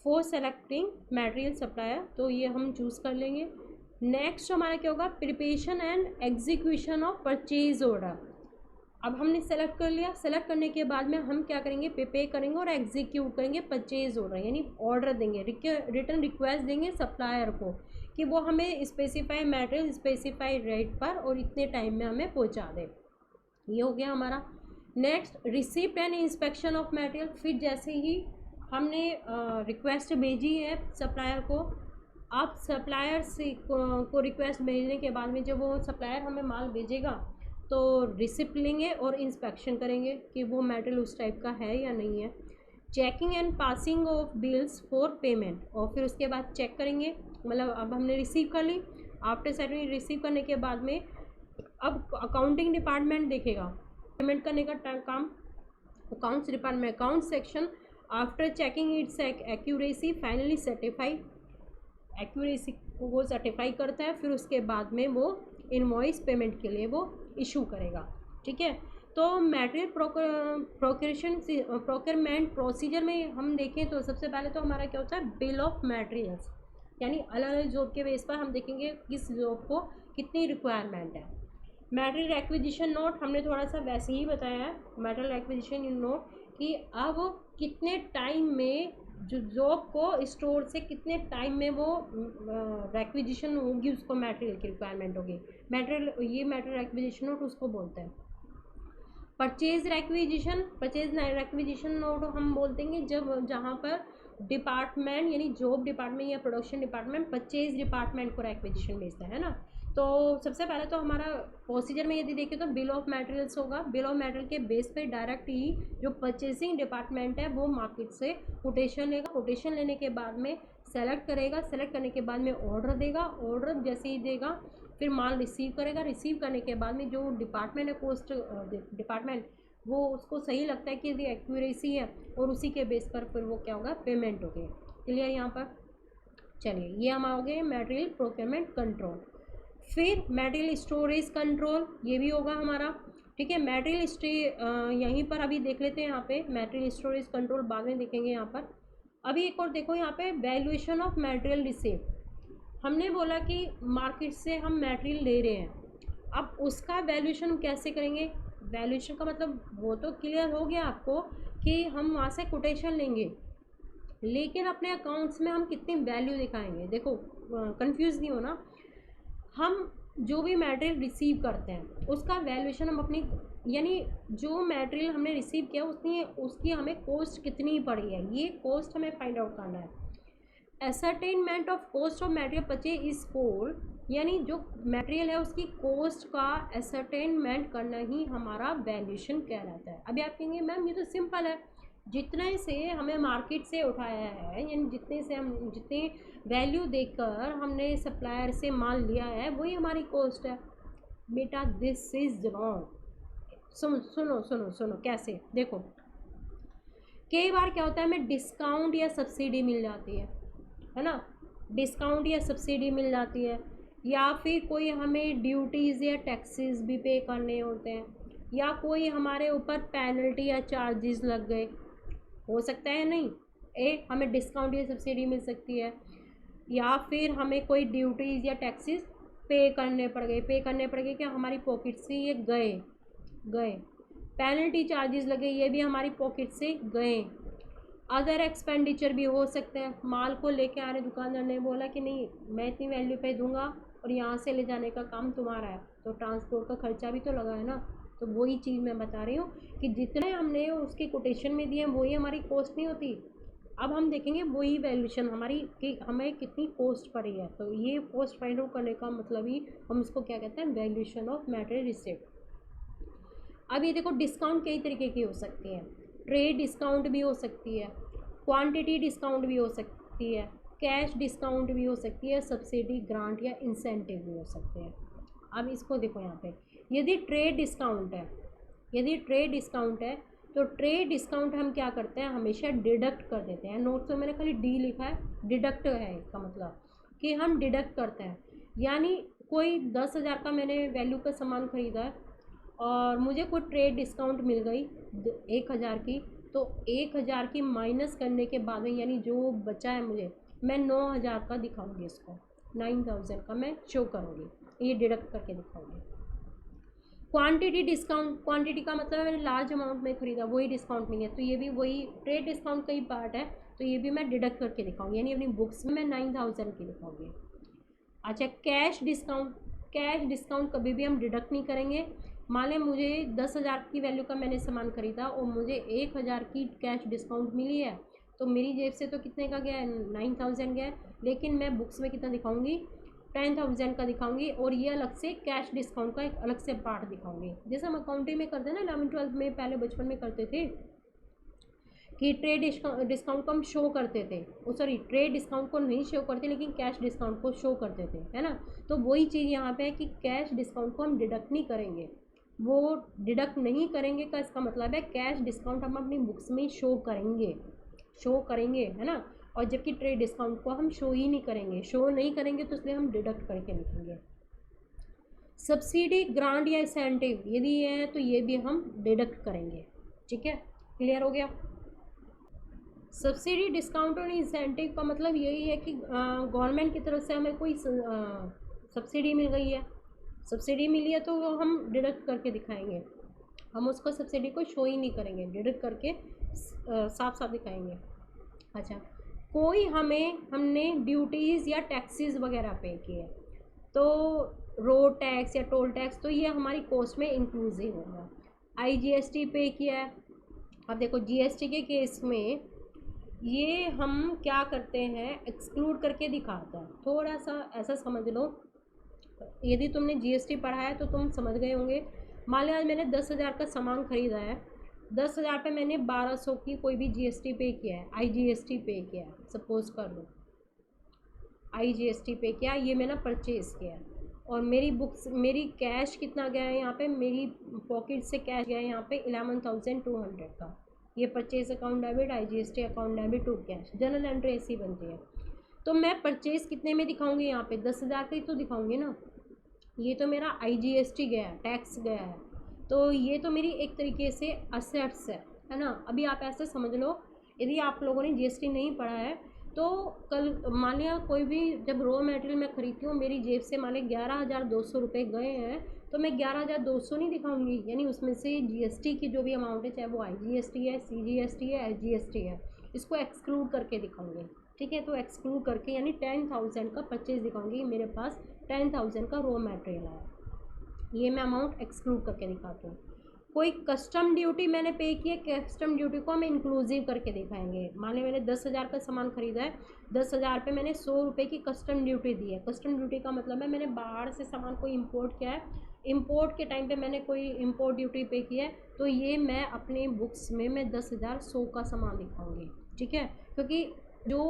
फॉर सेलेक्टिंग मटेरियल सप्लायर, तो ये हम चूज़ कर लेंगे। नेक्स्ट हमारा क्या होगा? Preparation and execution of purchase order. अब हमने सेलेक्ट कर लिया, सेलेक्ट करने के बाद में हम क्या करेंगे? प्रिपेयर करेंगे और एग्जीक्यूट करेंगे परचेज ऑर्डर, यानी ऑर्डर देंगे, रिटर्न रिक्वेस्ट देंगे सप्लायर को कि वो हमें स्पेसिफाई मटेरियल स्पेसिफाई रेट पर और इतने टाइम में हमें पहुंचा दे। ये हो गया हमारा। Next, receipt and inspection of material. फिर जैसे ही हमने रिक्वेस्ट भेजी है सप्लायर को, आप सप्लायर से को रिक्वेस्ट भेजने के बाद में जब वो सप्लायर हमें माल भेजेगा तो रिसिप्ट लेंगे और इंस्पेक्शन करेंगे कि वो मटेरियल उस टाइप का है या नहीं है। Checking and passing of bills for payment, और फिर उसके बाद चेक करेंगे, मतलब अब हमने रिसीव कर ली, आफ्टर सेटलिंग रिसीव करने के बाद में अब अकाउंटिंग डिपार्टमेंट देखेगा पेमेंट करने का काम, accounts department account section after checking it's accuracy finally certify, accuracy को वो सर्टिफाई करता है, फिर उसके बाद में वो इनवॉइस पेमेंट के लिए वो इशू करेगा। ठीक है, तो मटेरियल प्रोक्योरमेंट प्रोसीजर में हम देखें तो सबसे पहले तो हमारा क्या होता है? बिल ऑफ मटेरियल्स, यानी अलग अलग जॉब के बेस पर हम देखेंगे किस जॉब को कितनी रिक्वायरमेंट है। मटेरियल एक्विजिशन नोट हमने थोड़ा सा वैसे ही बताया है, मटेरियल एक्विजिशन नोट कि अब कितने टाइम में जो जॉब को स्टोर से कितने टाइम में वो एक्विजिशन होगी, उसको मटेरियल की रिक्वायरमेंट होगी, मटेरियल, ये मटेरियल एक्विजिशन नोट उसको बोलते हैं। Purchase requisition, purchase requisition note हम बोलते हैं जब जहाँ पर डिपार्टमेंट यानी जॉब डिपार्टमेंट या प्रोडक्शन डिपार्टमेंट परचेज डिपार्टमेंट को रिक्विजिशन भेजता है ना। तो सबसे पहले तो हमारा प्रोसीजर में यदि देखें तो बिल ऑफ मटेरियल्स होगा, बिल ऑफ मटेरियल के बेस पे डायरेक्ट ही जो परचेसिंग डिपार्टमेंट है वो मार्केट से कोटेशन लेगा, कोटेशन लेने के बाद में सेलेक्ट करेगा, सेलेक्ट करने के बाद में ऑर्डर देगा, ऑर्डर जैसे ही देगा फिर माल रिसीव करेगा, रिसीव करने के बाद में जो डिपार्टमेंट है कोस्ट डिपार्टमेंट वो उसको सही लगता है कि यदि एक्यूरेसी है और उसी के बेस पर फिर वो क्या होगा? पेमेंट होगी। क्लियर यहाँ पर? चलिए, ये हम आ गए मटेरियल प्रोक्योरमेंट कंट्रोल। फिर मटेरियल स्टोरेज कंट्रोल, ये भी होगा हमारा। ठीक है, मटेरियल यहीं पर अभी देख लेते हैं, यहाँ पे मटेरियल स्टोरेज कंट्रोल बाद में देखेंगे। यहाँ पर अभी एक और देखो, यहाँ पे वैल्यूएशन ऑफ मटेरियल रिसीव्ड। हमने बोला कि मार्केट से हम मटेरियल ले रहे हैं, अब उसका वैल्यूएशन कैसे करेंगे? वैल्यूएशन का मतलब वो तो क्लियर हो गया आपको कि हम वहाँ से कोटेशन लेंगे, लेकिन अपने अकाउंट्स में हम कितनी वैल्यू दिखाएंगे? देखो कंफ्यूज नहीं होना, हम जो भी मटेरियल रिसीव करते हैं उसका वैल्यूएशन हम अपनी, यानी जो मटेरियल हमने रिसीव किया उसकी हमें कॉस्ट कितनी पड़ी है, ये कॉस्ट हमें फाइंड आउट करना है। Ascertainment of cost of material purchase is called, यानी जो मटेरियल है उसकी कॉस्ट का असरटेनमेंट करना ही हमारा वैल्यूएशन कहलाता है। अभी आप कहेंगे मैम ये तो सिंपल है, जितने से हमें मार्केट से उठाया है, यानी जितने से हम जितने वैल्यू देकर हमने सप्लायर से माल लिया है वही हमारी कॉस्ट है। बेटा दिस इज़ रॉन्ग। सुनो सुनो सुनो सुनो, कैसे देखो, कई बार क्या होता है हमें डिस्काउंट या सब्सिडी मिल जाती है ना, डिस्काउंट या सब्सिडी मिल जाती है, या फिर कोई हमें ड्यूटीज़ या टैक्सेस भी पे करने होते हैं, या कोई हमारे ऊपर पेनल्टी या चार्जेस लग गए, हो सकता है नहीं, एक हमें डिस्काउंट या सब्सिडी मिल सकती है, या फिर हमें कोई ड्यूटीज़ या टैक्सेस पे करने पड़ गए क्या हमारी पॉकेट से ये गए, पेनल्टी चार्जेस लगे ये भी हमारी पॉकेट से गए। अदर एक्सपेंडिचर भी हो सकते हैं, माल को लेके आ रहे, दुकानदार ने बोला कि नहीं मैं इतनी वैल्यू पे दूंगा और यहाँ से ले जाने का काम तुम्हारा है, तो ट्रांसपोर्ट का खर्चा भी तो लगा है ना। तो वही चीज़ मैं बता रही हूँ कि जितने हमने उसके कोटेशन में दिए वही हमारी कॉस्ट नहीं होती। अब हम देखेंगे वही वैल्यूएशन हमारी कि हमें कितनी कॉस्ट पड़ी है, तो ये कॉस्ट फाइंड आउट करने का मतलब ही हम इसको क्या कहते हैं, वैल्यूएशन ऑफ मटेरियल रिसीव्ड। अब ये देखो डिस्काउंट कई तरीके की हो सकती है, ट्रेड डिस्काउंट भी हो सकती है, क्वांटिटी डिस्काउंट भी हो सकती है, कैश डिस्काउंट भी हो सकती है, सब्सिडी ग्रांट या इंसेंटिव भी हो सकते हैं। अब इसको देखो यहाँ पे, यदि ट्रेड डिस्काउंट है, तो ट्रेड डिस्काउंट हम क्या करते हैं, हमेशा डिडक्ट कर देते हैं। नोट्स में मैंने खाली डी लिखा है, डिडक्ट है इसका मतलब कि हम डिडक्ट करते हैं। यानी कोई 10,000 का मैंने वैल्यू का सामान ख़रीदा है और मुझे कोई ट्रेड डिस्काउंट मिल गई 1,000 की, तो 1,000 की माइनस करने के बाद में यानी जो बचा है मुझे, मैं 9,000 का दिखाऊंगी, इसको 9,000 का मैं शो करूँगी, ये डिडक्ट करके दिखाऊंगी। क्वांटिटी डिस्काउंट, क्वांटिटी का मतलब मैंने लार्ज अमाउंट में ख़रीदा, वही डिस्काउंट नहीं है, तो ये भी वही ट्रेड डिस्काउंट का ही पार्ट है, तो ये भी मैं डिडक्ट करके दिखाऊंगी, यानी अपनी बुक्स में मैं 9,000 की दिखाऊंगी। अच्छा, कैश डिस्काउंट कभी भी हम डिडक्ट नहीं करेंगे। मान लें मुझे 10,000 की वैल्यू का मैंने सामान ख़रीदा और मुझे 1,000 की कैश डिस्काउंट मिली है, तो मेरी जेब से तो कितने का गया है, 9,000 गया है, लेकिन मैं बुक्स में कितना दिखाऊंगी, 10,000 का दिखाऊंगी, और ये अलग से कैश डिस्काउंट का एक अलग से पार्ट दिखाऊंगी। जैसे हम अकाउंटिंग में करते हैं ना, 11th-12th में पहले बचपन में करते थे कि ट्रेड डिस्काउंट को हम शो करते थे, सॉरी ट्रेड डिस्काउंट को नहीं शो करते लेकिन कैश डिस्काउंट को शो करते थे, है ना। तो वही चीज़ यहाँ पे है कि कैश डिस्काउंट को हम डिडक्ट नहीं करेंगे, वो डिडक्ट नहीं करेंगे का इसका मतलब है कैश डिस्काउंट हम अपनी बुक्स में शो करेंगे, है ना। और जबकि ट्रेड डिस्काउंट को हम शो नहीं करेंगे तो इसलिए हम डिडक्ट करके लिखेंगे। सब्सिडी ग्रांट या इंसेंटिव यदि ये है तो ये भी हम डिडक्ट करेंगे, ठीक है, क्लियर हो गया। सब्सिडी डिस्काउंट और इंसेंटिव का मतलब यही है कि गवर्नमेंट की तरफ से हमें कोई सब्सिडी मिल गई है, सब्सिडी मिली है तो वो हम डिडक्ट करके दिखाएंगे, हम उसको सब्सिडी को शो ही नहीं करेंगे, डिडक्ट करके साफ साफ दिखाएंगे। अच्छा, कोई हमने ड्यूटीज़ या टैक्सेस वगैरह पे किए, तो रोड टैक्स या टोल टैक्स, तो ये हमारी कॉस्ट में इंक्लूसिव होगा। IGST पे किया है। अब देखो GST के केस में ये हम क्या करते हैं, एक्सक्लूड करके दिखाता है, थोड़ा सा ऐसा समझ लो, यदि तुमने GST पढ़ा है तो तुम समझ गए होंगे। मान लिया आज मैंने 10,000 का सामान ख़रीदा है, 10,000 पे मैंने 1,200 की कोई भी GST पे किया है, IGST पे किया है, सपोज कर लो IGST पे किया, ये मैंने परचेज़ किया है, और मेरी कैश कितना गया है यहाँ पे, मेरी पॉकेट से कैश गया है यहाँ पे 11,200 का, ये purchase account debit, IGST account debit to cash, journal entry ऐसी बनती है। तो मैं परचेज़ कितने में दिखाऊंगी, यहाँ पे 10,000 का ही तो दिखाऊंगी ना, ये तो मेरा IGST गया है, टैक्स गया है, तो ये तो मेरी एक तरीके से असेट्स है ना। अभी आप ऐसे समझ लो, यदि आप लोगों ने GST नहीं पढ़ा है तो कल मान लिया कोई भी जब रॉ मटेरियल मैं खरीदती हूँ, मेरी जेब से मान लिया 11,200 रुपये गए हैं, तो मैं 11,200 नहीं दिखाऊंगी, यानी उसमें से GST की जो भी अमाउंट है, चाहे वो IGST है, CGST है, SGST है, इसको एक्सक्लूड करके दिखाऊंगी, ठीक है। तो एक्सक्लूड करके यानी 10,000 का परचेज दिखाऊंगी, मेरे पास 10,000 का रॉ मटेरियल है, ये मैं अमाउंट एक्सक्लूड करके दिखाती हूँ। कोई कस्टम ड्यूटी मैंने पे की है, कस्टम ड्यूटी को हम इंक्लूसिव करके दिखाएंगे। मान ली मैंने 10,000 का सामान खरीदा है, 10,000 पे मैंने 100 रुपये की कस्टम ड्यूटी दी है। कस्टम ड्यूटी का मतलब है मैंने बाहर से सामान कोई इंपोर्ट किया है, इंपोर्ट के टाइम पे मैंने कोई इंपोर्ट ड्यूटी पे की है, तो ये मैं अपनी बुक्स में मैं 10,000 100 का सामान दिखाऊंगी, ठीक है। क्योंकि जो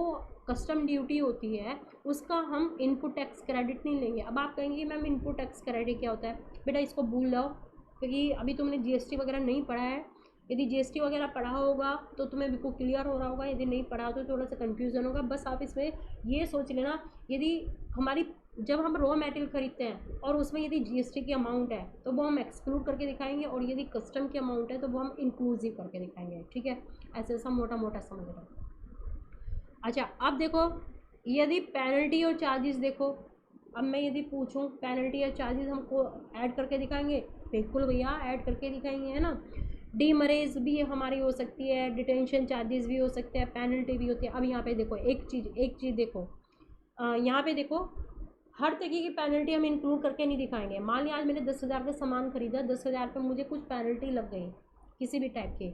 कस्टम ड्यूटी होती है उसका हम इनपुट टैक्स क्रेडिट नहीं लेंगे। अब आप कहेंगे मैम इनपुट टैक्स क्रेडिट क्या होता है, बेटा इसको भूल जाओ, क्योंकि अभी तुमने जीएसटी वगैरह नहीं पढ़ा है। यदि जीएसटी वगैरह पढ़ा होगा तो तुम्हें बिल्कुल क्लियर हो रहा होगा, यदि नहीं पढ़ा तो थोड़ा सा कन्फ्यूज़न होगा। बस आप इसमें ये सोच लेना, यदि हमारी जब हम रॉ मटेरियल खरीदते हैं और उसमें यदि जीएसटी की अमाउंट है तो वो हम एक्सक्लूड करके दिखाएंगे, और यदि कस्टम की अमाउंट है तो वो हम इंक्लूसिव करके दिखाएंगे, ठीक है। ऐसे ऐसा मोटा मोटा समझ लो। अच्छा अब देखो, यदि पेनल्टी और चार्जेस देखो, अब मैं यदि पूछूं पेनल्टी या चार्जेस हमको ऐड करके दिखाएंगे, बिल्कुल भैया ऐड करके दिखाएंगे, है ना। डीमरेज भी हमारी हो सकती है, डिटेंशन चार्जेस भी हो सकते हैं, पेनल्टी भी होती है। अब यहाँ पे देखो एक चीज़ देखो, यहाँ पे देखो हर तरीके की पेनल्टी हम इंक्लूड करके नहीं दिखाएंगे। मान लिया आज मैंने 10,000 का सामान खरीदा, 10,000 पे मुझे कुछ पेनल्टी लग गई किसी भी टाइप की,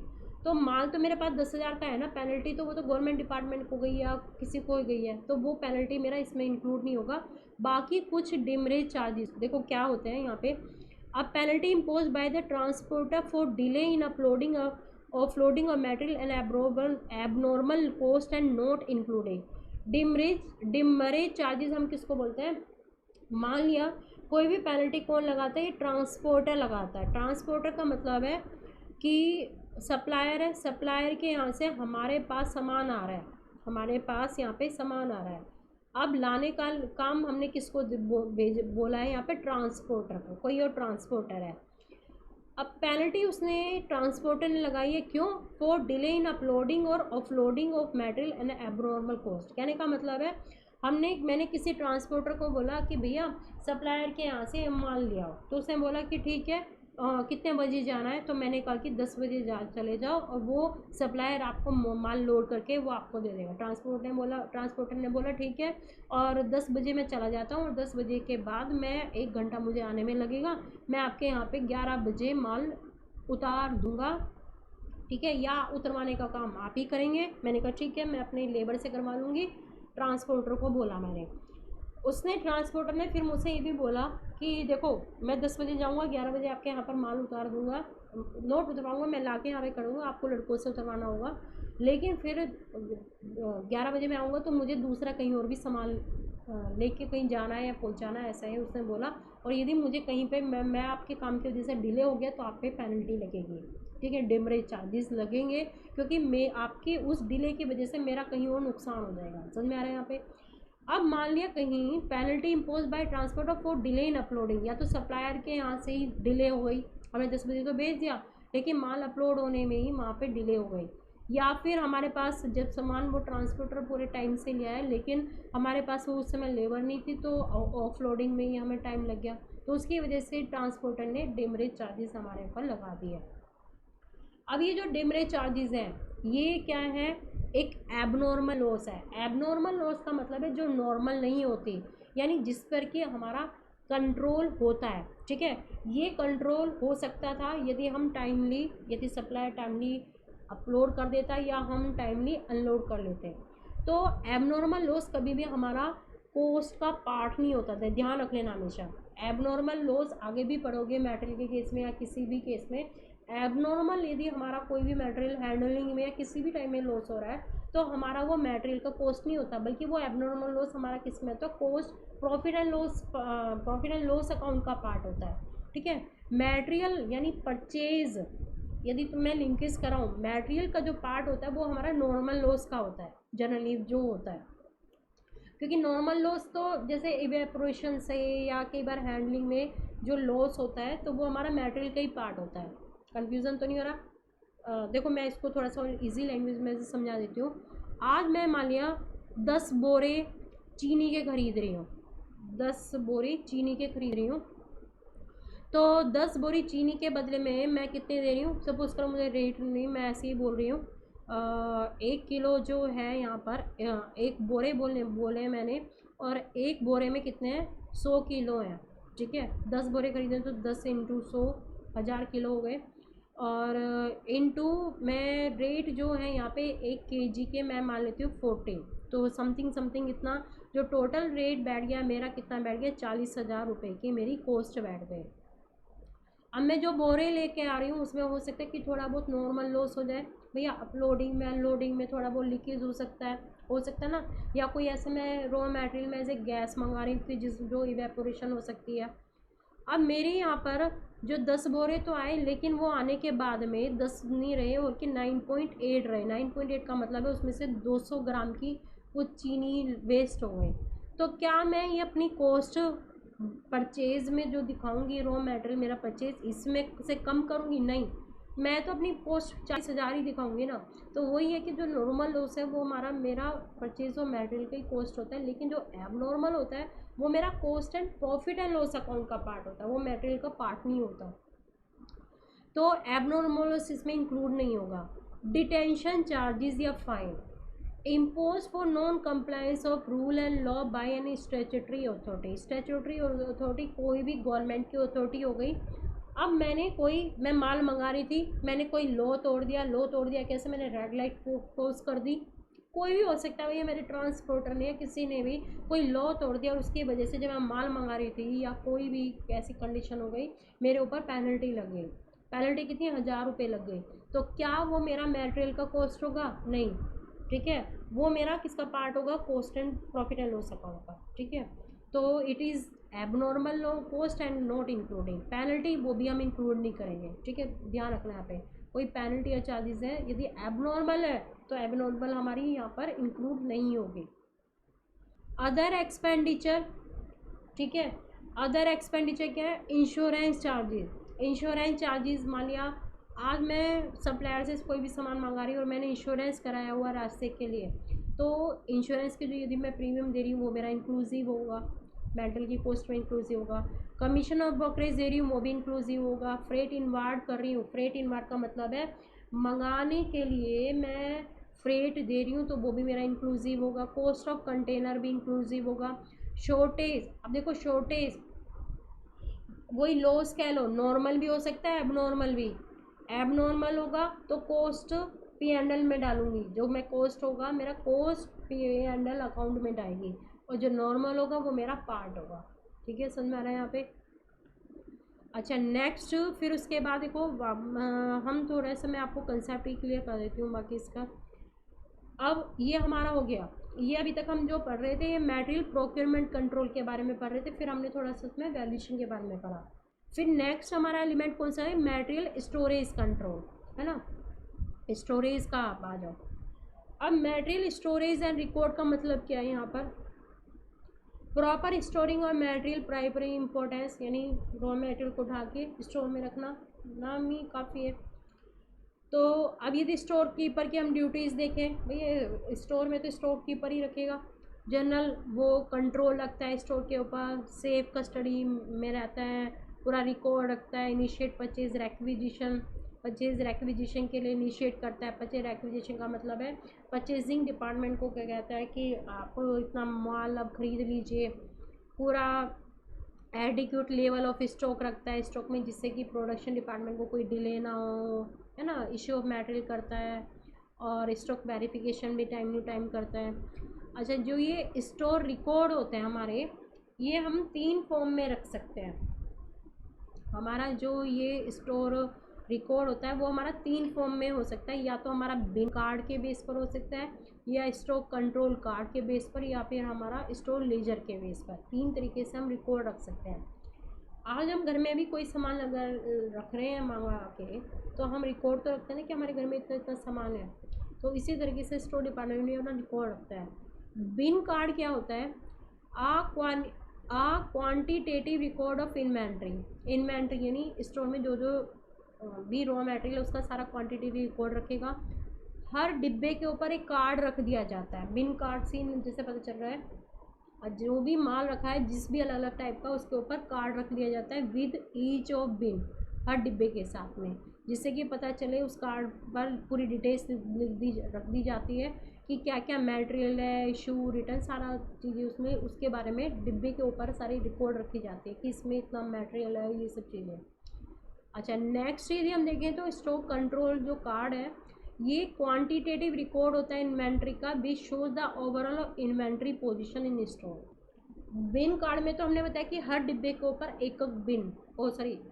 तो माल तो मेरे पास 10,000 का है ना, पेनल्टी तो वो तो गवर्नमेंट डिपार्टमेंट को गई या किसी को गई है, तो वो पेनल्टी मेरा इसमें इंक्लूड नहीं होगा। बाकी कुछ डिमरेज चार्जेस देखो क्या होते हैं यहाँ पे। अब penalty impose by the transporter for delay in uploading offloading of material and abnormal cost and not including demurrage charges हम किसको बोलते हैं। मान लिया कोई भी पेनल्टी कौन लगाता है, ये ट्रांसपोर्टर लगाता है। ट्रांसपोर्टर का मतलब है कि सप्लायर है, सप्लायर के यहाँ से हमारे पास सामान आ रहा है, हमारे पास यहाँ पे सामान आ रहा है। अब लाने का काम हमने किसको बोला है, यहाँ पे ट्रांसपोर्टर को, कोई और ट्रांसपोर्टर है। अब पेनल्टी उसने ट्रांसपोर्टर ने लगाई है, क्यों, फॉर डिले इन अपलोडिंग और offloading of material and abnormal cost. कहने का मतलब है मैंने किसी ट्रांसपोर्टर को बोला कि भैया सप्लायर के यहाँ से माल ले आओ, तो उसने बोला कि ठीक है कितने बजे जाना है, तो मैंने कहा कि 10 बजे चले जाओ, और वो सप्लायर आपको माल लोड करके वो आपको दे देगा। ट्रांसपोर्टर ने बोला ठीक है, और 10 बजे मैं चला जाता हूँ, और 10 बजे के बाद मैं 1 घंटा मुझे आने में लगेगा, मैं आपके यहाँ पे 11 बजे माल उतार दूँगा, ठीक है, या उतरवाने का काम आप ही करेंगे। मैंने कहा ठीक है, मैं अपने लेबर से करवा लूँगी। ट्रांसपोर्टर को बोला मैंने, उसने ट्रांसपोर्टर ने फिर मुझसे ये भी बोला कि देखो मैं 10 बजे जाऊँगा, 11 बजे आपके यहाँ पर माल उतार दूँगा, नोट उतरवाऊँगा, मैं ला के यहाँ पे करूँगा, आपको लड़कों से उतरवाना होगा। लेकिन फिर 11 बजे मैं आऊँगा तो मुझे दूसरा कहीं और भी सामान लेके कहीं जाना है या पहुँचाना है, ऐसा है उसने बोला। और यदि मुझे कहीं पे मैं आपके काम की वजह से डिले हो गया तो आप पे पेनल्टी लगेगी, ठीक है, डिमरेज चार्जेस लगेंगे, क्योंकि मैं आपकी उस डिले की वजह से मेरा कहीं और नुकसान हो जाएगा। समझ में आ रहा है यहाँ पे। अब मान लिया कहीं penalty impose bye transporter for delay in uploading, या तो सप्लायर के यहाँ से ही डिले हो गई, हमने 10 बजे तो भेज दिया लेकिन माल अपलोड होने में ही वहाँ पे डिले हो गई, या फिर हमारे पास जब सामान वो ट्रांसपोर्टर पूरे टाइम से लिया है लेकिन हमारे पास वो उस समय लेबर नहीं थी, तो ऑफलोडिंग में ही हमें टाइम लग गया, तो उसकी वजह से ट्रांसपोर्टर ने डिमरेज चार्जेस हमारे ऊपर लगा दिए। अब ये जो डिमरेज चार्जेस हैं ये क्या है, एक एबनॉर्मल लॉस है। एबनॉर्मल लॉस का मतलब है जो नॉर्मल नहीं होती, यानी जिस पर कि हमारा कंट्रोल होता है, ठीक है। ये कंट्रोल हो सकता था यदि सप्लायर टाइमली अपलोड कर देता या हम टाइमली अनलोड कर लेते, तो एबनॉर्मल लॉस कभी भी हमारा कोस्ट का पार्ट नहीं होता था, ध्यान रख लेना हमेशा। एबनॉर्मल लॉस आगे भी पढ़ोगे मेटेरियल के केस में या किसी भी केस में, एबनॉर्मल यदि हमारा कोई भी मटेरियल हैंडलिंग में या किसी भी टाइम में लॉस हो रहा है तो हमारा वो मटेरियल का कॉस्ट नहीं होता, बल्कि वो एबनॉर्मल लॉस हमारा किस में होता है, cost profit and loss account का पार्ट होता है, ठीक है। मटेरियल यानी परचेज, यदि मैं लिंकेज कराऊँ, मटेरियल का जो पार्ट होता है वो हमारा नॉर्मल लॉस का होता है जनरली जो होता है, क्योंकि नॉर्मल लॉस तो जैसे इवेपोरेशन से या कई बार हैंडलिंग में जो लॉस होता है तो वो हमारा मटेरियल का ही पार्ट होता है। कंफ्यूजन तो नहीं हो रहा। देखो मैं इसको थोड़ा सा इजी लैंग्वेज में से समझा देती हूँ। आज मैं मान लिया 10 बोरे चीनी के खरीद रही हूँ, 10 बोरे चीनी के खरीद रही हूँ, तो 10 बोरी चीनी के बदले में मैं कितने दे रही हूँ, सपोज करो मुझे रेट नहीं, मैं ऐसे ही बोल रही हूँ 1 किलो जो है यहाँ पर एक बोरे बोले मैंने, और एक बोरे में कितने हैं, 100 किलो हैं। ठीक है, 10 बोरे खरीदे तो 10 इंटू 100 1000 किलो हो गए। और इंटू मैं रेट जो है यहाँ पे 1 केजी के मैं मान लेती हूँ 40, तो समथिंग इतना जो टोटल रेट बैठ गया मेरा, कितना बैठ गया, 40,000 रुपये की मेरी कॉस्ट बैठ गई। अब मैं जो बोरे लेके आ रही हूँ उसमें हो सकता है कि थोड़ा बहुत नॉर्मल लॉस हो जाए भैया, अपलोडिंग में अनलोडिंग में थोड़ा बहुत लीकेज हो सकता है ना, या कोई ऐसे मैं रॉ मटेरियल में ऐसे गैस मंगा रही थी जो इवेपोरेशन हो सकती है। अब मेरे यहाँ पर जो 10 बोरे तो आए, लेकिन वो आने के बाद में 10 नहीं रहे और कि 9.8 रहे। 9.8 का मतलब है उसमें से 200 ग्राम की वो चीनी वेस्ट हो गई। तो क्या मैं ये अपनी कॉस्ट परचेज़ में जो दिखाऊंगी रॉ मटेरियल मेरा परचेज़ इसमें से कम करूँगी? नहीं, मैं तो अपनी कॉस्ट 40,000 ही दिखाऊंगी ना। तो वही है कि जो नॉर्मल लॉस है वो हमारा मेरा परचेज़ और मटेरियल का ही कॉस्ट होता है, लेकिन जो एबनॉर्मल होता है वो मेरा cost and profit and loss account का पार्ट होता है, वो मटेरियल का पार्ट नहीं होता। तो एबनॉर्मल लॉस इसमें इंक्लूड नहीं होगा। डिटेंशन चार्जेस या fine impose for non compliance of rule and law by any statutory authority. Statutory authority कोई भी गवर्नमेंट की अथॉरिटी हो गई। अब मैं माल मंगा रही थी, मैंने कोई लॉ तोड़ दिया कैसे, मैंने रेड लाइट क्रॉस कर दी, कोई भी हो सकता है भैया, मेरे ट्रांसपोर्टर ने या किसी ने भी कोई लॉ तोड़ दिया और उसकी वजह से जब मैं माल मंगा रही थी या कोई भी ऐसी कंडीशन हो गई, मेरे ऊपर पेनल्टी लग गई। पेनल्टी कितनी, 1000 रुपये लग गई। तो क्या वो मेरा मटेरियल का कॉस्ट होगा? नहीं। ठीक है, वो मेरा किसका पार्ट होगा, cost and profit and loss account का। ठीक है, तो it is abnormal no cost and not including penalty, वो भी हम इंक्लूड नहीं करेंगे। ठीक है, ध्यान रखना यहाँ पे कोई पेनल्टी या चार्जेस है यदि एबनॉर्मल है तो एबनॉर्मल हमारी यहाँ पर इंक्लूड नहीं होगी। अदर एक्सपेंडिचर, ठीक है, अदर एक्सपेंडिचर क्या है, इंश्योरेंस चार्जेस। इंश्योरेंस चार्जेस मान लिया आज मैं सप्लायर से कोई भी सामान मंगा रही हूँ और मैंने इंश्योरेंस कराया हुआ रास्ते के लिए, तो इंश्योरेंस के जो यदि मैं प्रीमियम दे रही हूँ वो मेरा इंक्लूसिव होगा, मेंटल की पोस्ट में इंक्लूसिव होगा। कमीशन ऑफ ब्रोकरेज दे रही हूँ वो भी इंक्लूसिव होगा। फ्रेट इनवार्ड कर रही हूँ, फ्रेट इनवार्ड का मतलब है मंगाने के लिए मैं फ्रेट दे रही हूँ तो वो भी मेरा इंक्लूसिव होगा। कॉस्ट ऑफ कंटेनर भी इंक्लूसिव होगा। शॉर्टेज, अब देखो शॉर्टेज वही लॉस कह लो, नॉर्मल भी हो सकता है एबनॉर्मल भी। एबनॉर्मल होगा तो कॉस्ट पी एंड एल में डालूंगी, जो मैं कॉस्ट होगा मेरा cost P and L account में डालेंगी, और जो नॉर्मल होगा वो मेरा पार्ट होगा। ठीक है, समझ में आ रहा है यहाँ पे? अच्छा नेक्स्ट, फिर उसके बाद देखो हम थोड़ा सा मैं आपको कंसेप्ट ही क्लियर कर देती हूँ बाकी इसका। अब ये हमारा हो गया, ये अभी तक हम जो पढ़ रहे थे ये मटेरियल प्रोक्योरमेंट कंट्रोल के बारे में पढ़ रहे थे, फिर हमने थोड़ा सा उसमें वैल्यूएशन के बारे में पढ़ा। फिर नेक्स्ट हमारा एलिमेंट कौन सा है, मटेरियल स्टोरेज कंट्रोल, है ना, स्टोरेज का आप आ जाओ। अब मटेरियल स्टोरेज एंड रिकॉर्ड का मतलब क्या है यहाँ पर, प्रॉपर स्टोरिंग और मटेरियल प्राइमरी इंपॉर्टेंस, यानी रॉ मटेरियल को उठा के स्टोर में रखना, नाम ही काफ़ी है। तो अब यदि स्टोर कीपर की हम ड्यूटीज़ देखें, भैया स्टोर में तो स्टोर कीपर ही रखेगा, जनरल वो कंट्रोल रखता है स्टोर के ऊपर, सेफ कस्टडी में रहता है, पूरा रिकॉर्ड रखता है, initiate purchase requisition, purchase requisition के लिए इनिशिएट करता है। परचेज रेक्विजिशन का मतलब है परचेजिंग डिपार्टमेंट को क्या कहता है कि आप इतना माल अब खरीद लीजिए, पूरा एडिक्यूट लेवल ऑफ स्टॉक रखता है स्टॉक में, जिससे कि प्रोडक्शन डिपार्टमेंट को कोई डिले ना हो, है ना, इश्यू ऑफ मटेरियल करता है, और स्टॉक वेरिफिकेशन भी टाइम टू टाइम करता है। अच्छा, जो ये स्टोर रिकॉर्ड होते हैं हमारे, ये हम 3 फॉर्म में रख सकते हैं। हमारा जो ये स्टोर रिकॉर्ड होता है वो हमारा 3 फॉर्म में हो सकता है, या तो हमारा बिन कार्ड के बेस पर हो सकता है, या स्टॉक कंट्रोल कार्ड के बेस पर, या फिर हमारा स्टोर लेजर के बेस पर। 3 तरीके से हम रिकॉर्ड रख सकते हैं। आज हम घर में भी कोई सामान लगा रख रहे हैं मंगा के, तो हम रिकॉर्ड तो रखते हैं ना कि हमारे घर में इतना इतना सामान है, तो इसी तरीके से स्टोर डिपार्टमेंट भी अपना रिकॉर्ड रखता है। बिन कार्ड क्या होता है, quantitative record of inventory. Inventory यानी स्टोर में जो जो भी रॉ मटेरियल है उसका सारा क्वांटिटेटिव रिकॉर्ड रखेगा। हर डिब्बे के ऊपर एक कार्ड रख दिया जाता है, बिन कार्ड सीन जैसे पता चल रहा है, और जो भी माल रखा है जिस भी अलग अलग टाइप का उसके ऊपर कार्ड रख दिया जाता है विद ईच ऑफ बिन, हर डिब्बे के साथ में। जिससे कि पता चले उस कार्ड पर पूरी डिटेल्स रख दी जाती है कि क्या क्या मटेरियल है, इशू, रिटर्न, सारा चीज़ें उसमें उसके बारे में डिब्बे के ऊपर सारी रिकॉर्ड रखी जाती है कि इसमें इतना मटेरियल है, ये सब चीज़ें। अच्छा, नेक्स्ट यदि हम देखें तो स्टॉक कंट्रोल जो कार्ड है ये क्वांटिटेटिव रिकॉर्ड होता है इन्वेंट्री का, which shows the overall inventory position in stock. Bin card में तो हमने बताया कि हर डिब्बे के ऊपर एक बिन,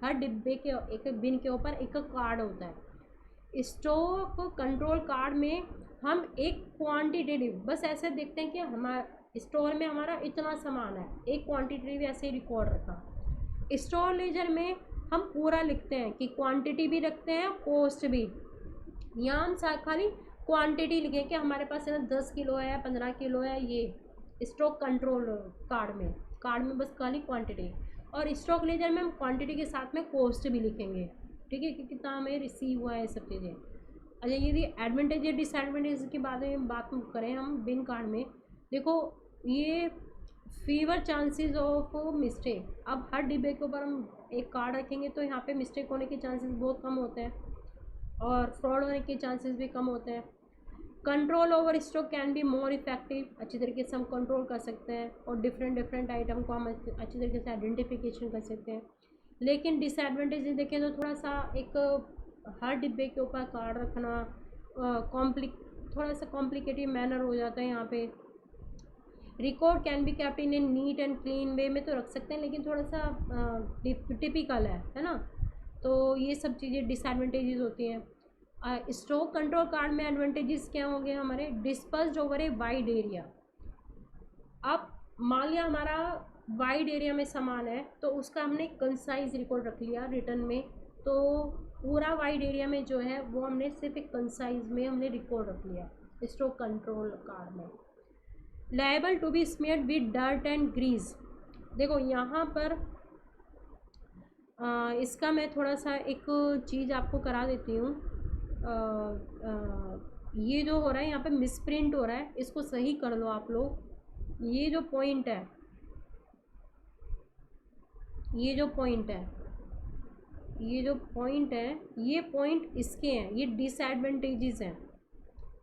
हर डिब्बे के एक बिन के ऊपर एक कार्ड होता है। स्टॉक कंट्रोल कार्ड में हम एक क्वांटिटेटिव बस ऐसे देखते हैं कि हमारा स्टोर में हमारा इतना सामान है, एक क्वांटिटेटिव ऐसे ही रिकॉर्ड रखा। स्टोर लेजर में हम पूरा लिखते हैं कि क्वांटिटी भी रखते हैं, कॉस्ट भी। यहाँ हम खाली क्वांटिटी लिखें कि हमारे पास है ना 10 किलो है, 15 किलो है, ये स्टॉक कंट्रोल कार्ड में बस खाली क्वांटिटी। और स्टॉक लेजर में हम क्वांटिटी के साथ में कॉस्ट भी लिखेंगे, ठीक है, कि कितना हमें रिसीव हुआ है, सब चीज़ें। अच्छा, यदि एडवांटेज या डिसएडवांटेज के बारे में बात करें हम बिन कार्ड में, देखो ये फीवर चांसेस ऑफ मिस्टेक। अब हर डिब्बे के ऊपर हम एक कार्ड रखेंगे तो यहाँ पे मिस्टेक होने के चांसेस बहुत कम होते हैं और फ्रॉड होने के चांसेस भी कम होते हैं। Control over stock can be more effective, अच्छी तरीके से हम कंट्रोल कर सकते हैं और डिफरेंट आइटम को हम अच्छी तरीके से आइडेंटिफिकेशन कर सकते हैं। लेकिन डिसएडवांटेज देखें तो थोड़ा सा एक हर डिब्बे के ऊपर कार्ड रखना थोड़ा सा कॉम्प्लिकेटेड मैनर हो जाता है यहाँ पे। Record can be kept in a neat and clean way में तो रख सकते हैं, लेकिन थोड़ा सा टिपिकल है ना, तो ये सब चीज़ें डिसएडवांटेजेस होती हैं। स्टॉक कंट्रोल कार्ड में एडवांटेजेस क्या होंगे हमारे, dispersed over a wide area. अब मान लिया हमारा वाइड एरिया में सामान है तो उसका हमने कंसाइज रिकॉर्ड रख लिया रिटर्न में, तो पूरा वाइड एरिया में जो है वो हमने सिर्फ एक कंसाइज में हमने रिकॉर्ड रख लिया स्टॉक कंट्रोल कार्ड में। Liable to be smeared with dirt and grease. देखो यहाँ पर इसका मैं थोड़ा सा एक चीज़ आपको करा देती हूँ। ये जो हो रहा है यहाँ पे मिसप्रिंट हो रहा है, इसको सही कर लो आप लोग। ये जो पॉइंट है, ये पॉइंट इसके हैं, ये डिसएडवांटेजेस हैं।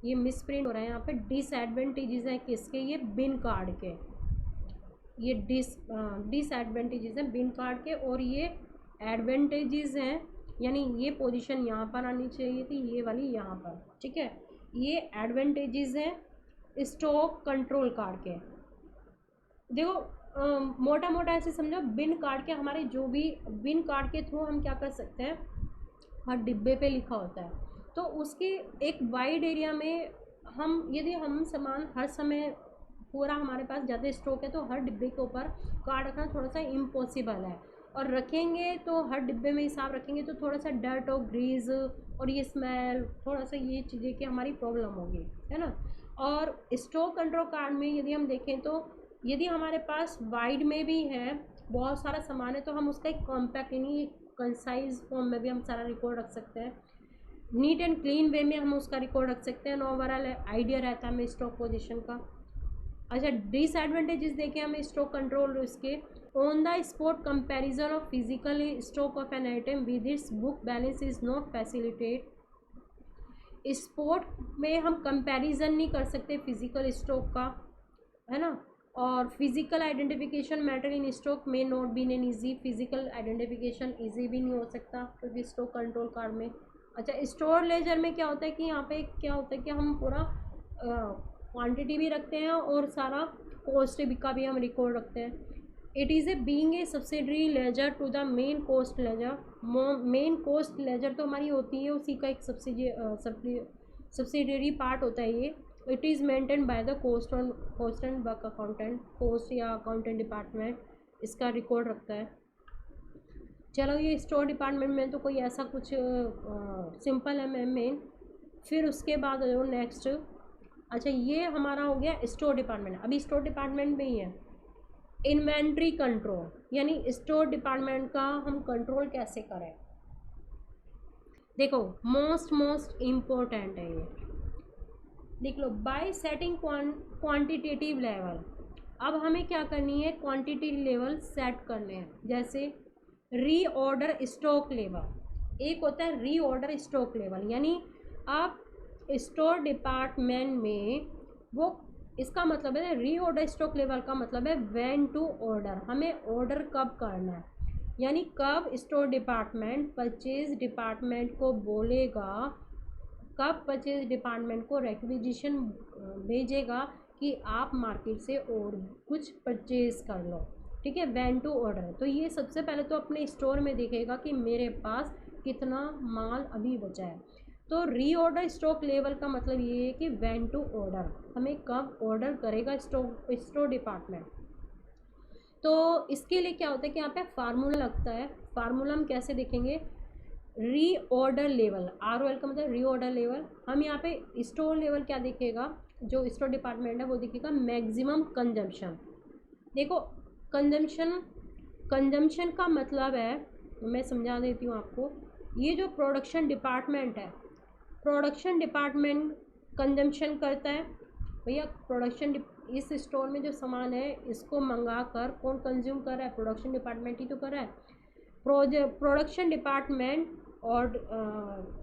ये मिसप्रिंट हो रहा है यहाँ पे, डिसएडवांटेजेस हैं किसके, ये बिन कार्ड के। ये डिसएडवांटेजेस हैं बिन कार्ड के और ये एडवांटेजेस हैं, यानी ये पोजीशन यहाँ पर आनी चाहिए थी, ये वाली यहाँ पर, ठीक है। ये एडवांटेजेस हैं स्टॉक कंट्रोल कार्ड के। देखो मोटा मोटा ऐसे समझो, बिन कार्ड के हमारे जो भी बिन कार्ड के थ्रू हम क्या कर सकते हैं, हर डिब्बे पे लिखा होता है तो उसके एक वाइड एरिया में हम यदि हम सामान हर समय पूरा हमारे पास ज़्यादा स्टॉक है तो हर डिब्बे के ऊपर कार्ड रखना थोड़ा सा इम्पॉसिबल है, और रखेंगे तो हर डिब्बे में हिसाब रखेंगे तो थोड़ा सा डर्ट और ग्रीज और ये स्मेल, थोड़ा सा ये चीज़ें की हमारी प्रॉब्लम होगी, है ना। और स्टॉक कंट्रोल कार्ड में यदि हम देखें तो यदि हमारे पास वाइड में भी है, बहुत सारा सामान है, तो हम उसका एक कॉम्पैक्ट यानी कंसाइज फॉर्म में भी हम सारा रिकॉर्ड रख सकते हैं। नीट एंड क्लीन वे में हम उसका रिकॉर्ड रख सकते हैं, ओवरऑल आइडिया रहता है हमें स्टॉक पोजीशन का। अच्छा, डिसएडवांटेजेस देखें हमें स्टॉक कंट्रोल इसके, on the spot comparison of physical stock of an item with its book balance is not facilitate. Spot में हम कंपैरिजन नहीं कर सकते फिजिकल स्टॉक का, है ना। और physical identification matter in stock में not been an easy, physical identification easy भी नहीं हो सकता क्योंकि स्टॉक कंट्रोल कार्ड में। अच्छा, स्टोर लेजर में क्या होता है कि यहाँ पे क्या होता है कि हम पूरा क्वांटिटी भी रखते हैं और सारा कॉस्ट का भी हम रिकॉर्ड रखते हैं। It is a being a subsidiary ledger to the main cost ledger. Main cost ledger तो हमारी होती है, उसी का एक सब्सिडरी पार्ट होता है ये। It is maintain by the cost and work accountant, cost या अकाउंटेंट डिपार्टमेंट इसका रिकॉर्ड रखता है। चलो, ये स्टोर डिपार्टमेंट में तो कोई ऐसा कुछ सिंपल है मेन। फिर उसके बाद जो नेक्स्ट, अच्छा ये हमारा हो गया स्टोर डिपार्टमेंट। अभी स्टोर डिपार्टमेंट में ही है इन्वेंट्री कंट्रोल, यानी स्टोर डिपार्टमेंट का हम कंट्रोल कैसे करें। देखो मोस्ट इम्पोर्टेंट है ये, देख लो, बाय सेटिंग क्वांटिटेटिव लेवल। अब हमें क्या करनी है, क्वांटिटी लेवल सेट करने हैं, जैसे रीऑर्डर स्टॉक लेवल। एक होता है रीऑर्डर स्टॉक लेवल, यानी आप स्टोर डिपार्टमेंट में वो, इसका मतलब है रीऑर्डर स्टॉक लेवल का मतलब है व्हेन टू ऑर्डर, हमें ऑर्डर कब करना है, यानी कब स्टोर डिपार्टमेंट परचेज डिपार्टमेंट को बोलेगा, कब परचेज डिपार्टमेंट को रिक्विजिशन भेजेगा कि आप मार्केट से और कुछ परचेज कर लो, ठीक है, व्हेन टू ऑर्डर। तो ये सबसे पहले तो अपने स्टोर में देखेगा कि मेरे पास कितना माल अभी बचा है। तो रीऑर्डर स्टॉक लेवल का मतलब ये है कि व्हेन टू ऑर्डर, हमें कब ऑर्डर करेगा स्टोर डिपार्टमेंट। तो इसके लिए क्या होता है कि यहाँ पे फार्मूला लगता है, फार्मूला हम कैसे देखेंगे, reorder level, R O L का मतलब री ऑर्डर लेवल। हम यहाँ पे स्टोर लेवल क्या देखेगा, जो स्टोर डिपार्टमेंट है वो देखेगा मैक्सिमम कंजम्पशन। देखो कंजम्पशन, कंजम्पशन का मतलब है, मैं समझा देती हूँ आपको, ये जो प्रोडक्शन डिपार्टमेंट है, प्रोडक्शन डिपार्टमेंट कंजम्पशन करता है, भैया प्रोडक्शन इस स्टोर में जो सामान है इसको मंगा कर कौन कंज्यूम कर रहा है, प्रोडक्शन डिपार्टमेंट ही तो कर रहा है। प्रोडक्शन डिपार्टमेंट और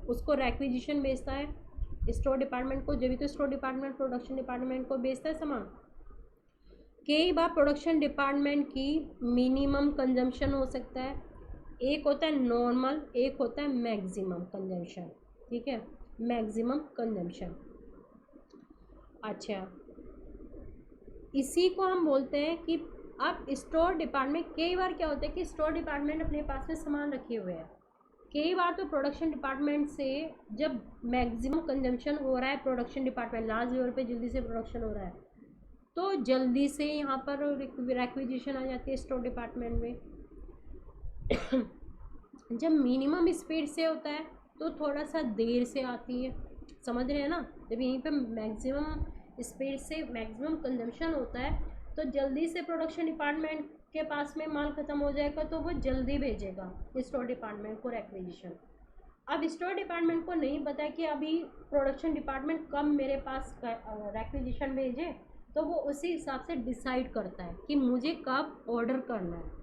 उसको रिक्विजिशन बेचता है स्टोर डिपार्टमेंट को, जब भी तो स्टोर डिपार्टमेंट प्रोडक्शन डिपार्टमेंट को बेचता है सामान। कई बार प्रोडक्शन डिपार्टमेंट की मिनिमम कंजम्पशन हो सकता है, एक होता है नॉर्मल, एक होता है मैक्सिमम कंजम्पशन, ठीक है, मैक्सिमम कंजम्पशन। अच्छा, इसी को हम बोलते हैं कि अब स्टोर डिपार्टमेंट, कई बार क्या होता है कि स्टोर डिपार्टमेंट अपने पास में सामान रखे हुए हैं, कई बार तो प्रोडक्शन डिपार्टमेंट से जब मैक्सिमम कंजम्पशन हो रहा है, प्रोडक्शन डिपार्टमेंट लार्ज लेवल पे जल्दी से प्रोडक्शन हो रहा है, तो जल्दी से यहाँ पर रिक्विजिशन आ जाती है स्टोर डिपार्टमेंट में। जब मिनिमम स्पीड से होता है तो थोड़ा सा देर से आती है, समझ रहे हैं ना, जब यहीं पे मैक्सिमम स्पीड से मैक्सिमम कंजम्पशन होता है तो जल्दी से प्रोडक्शन डिपार्टमेंट के पास में माल ख़त्म हो जाएगा तो वो जल्दी भेजेगा स्टोर डिपार्टमेंट को रिक्विजिशन। अब स्टोर डिपार्टमेंट को नहीं पता है कि अभी प्रोडक्शन डिपार्टमेंट कब मेरे पास रिक्विजिशन भेजे, तो वो उसी हिसाब से डिसाइड करता है कि मुझे कब ऑर्डर करना है।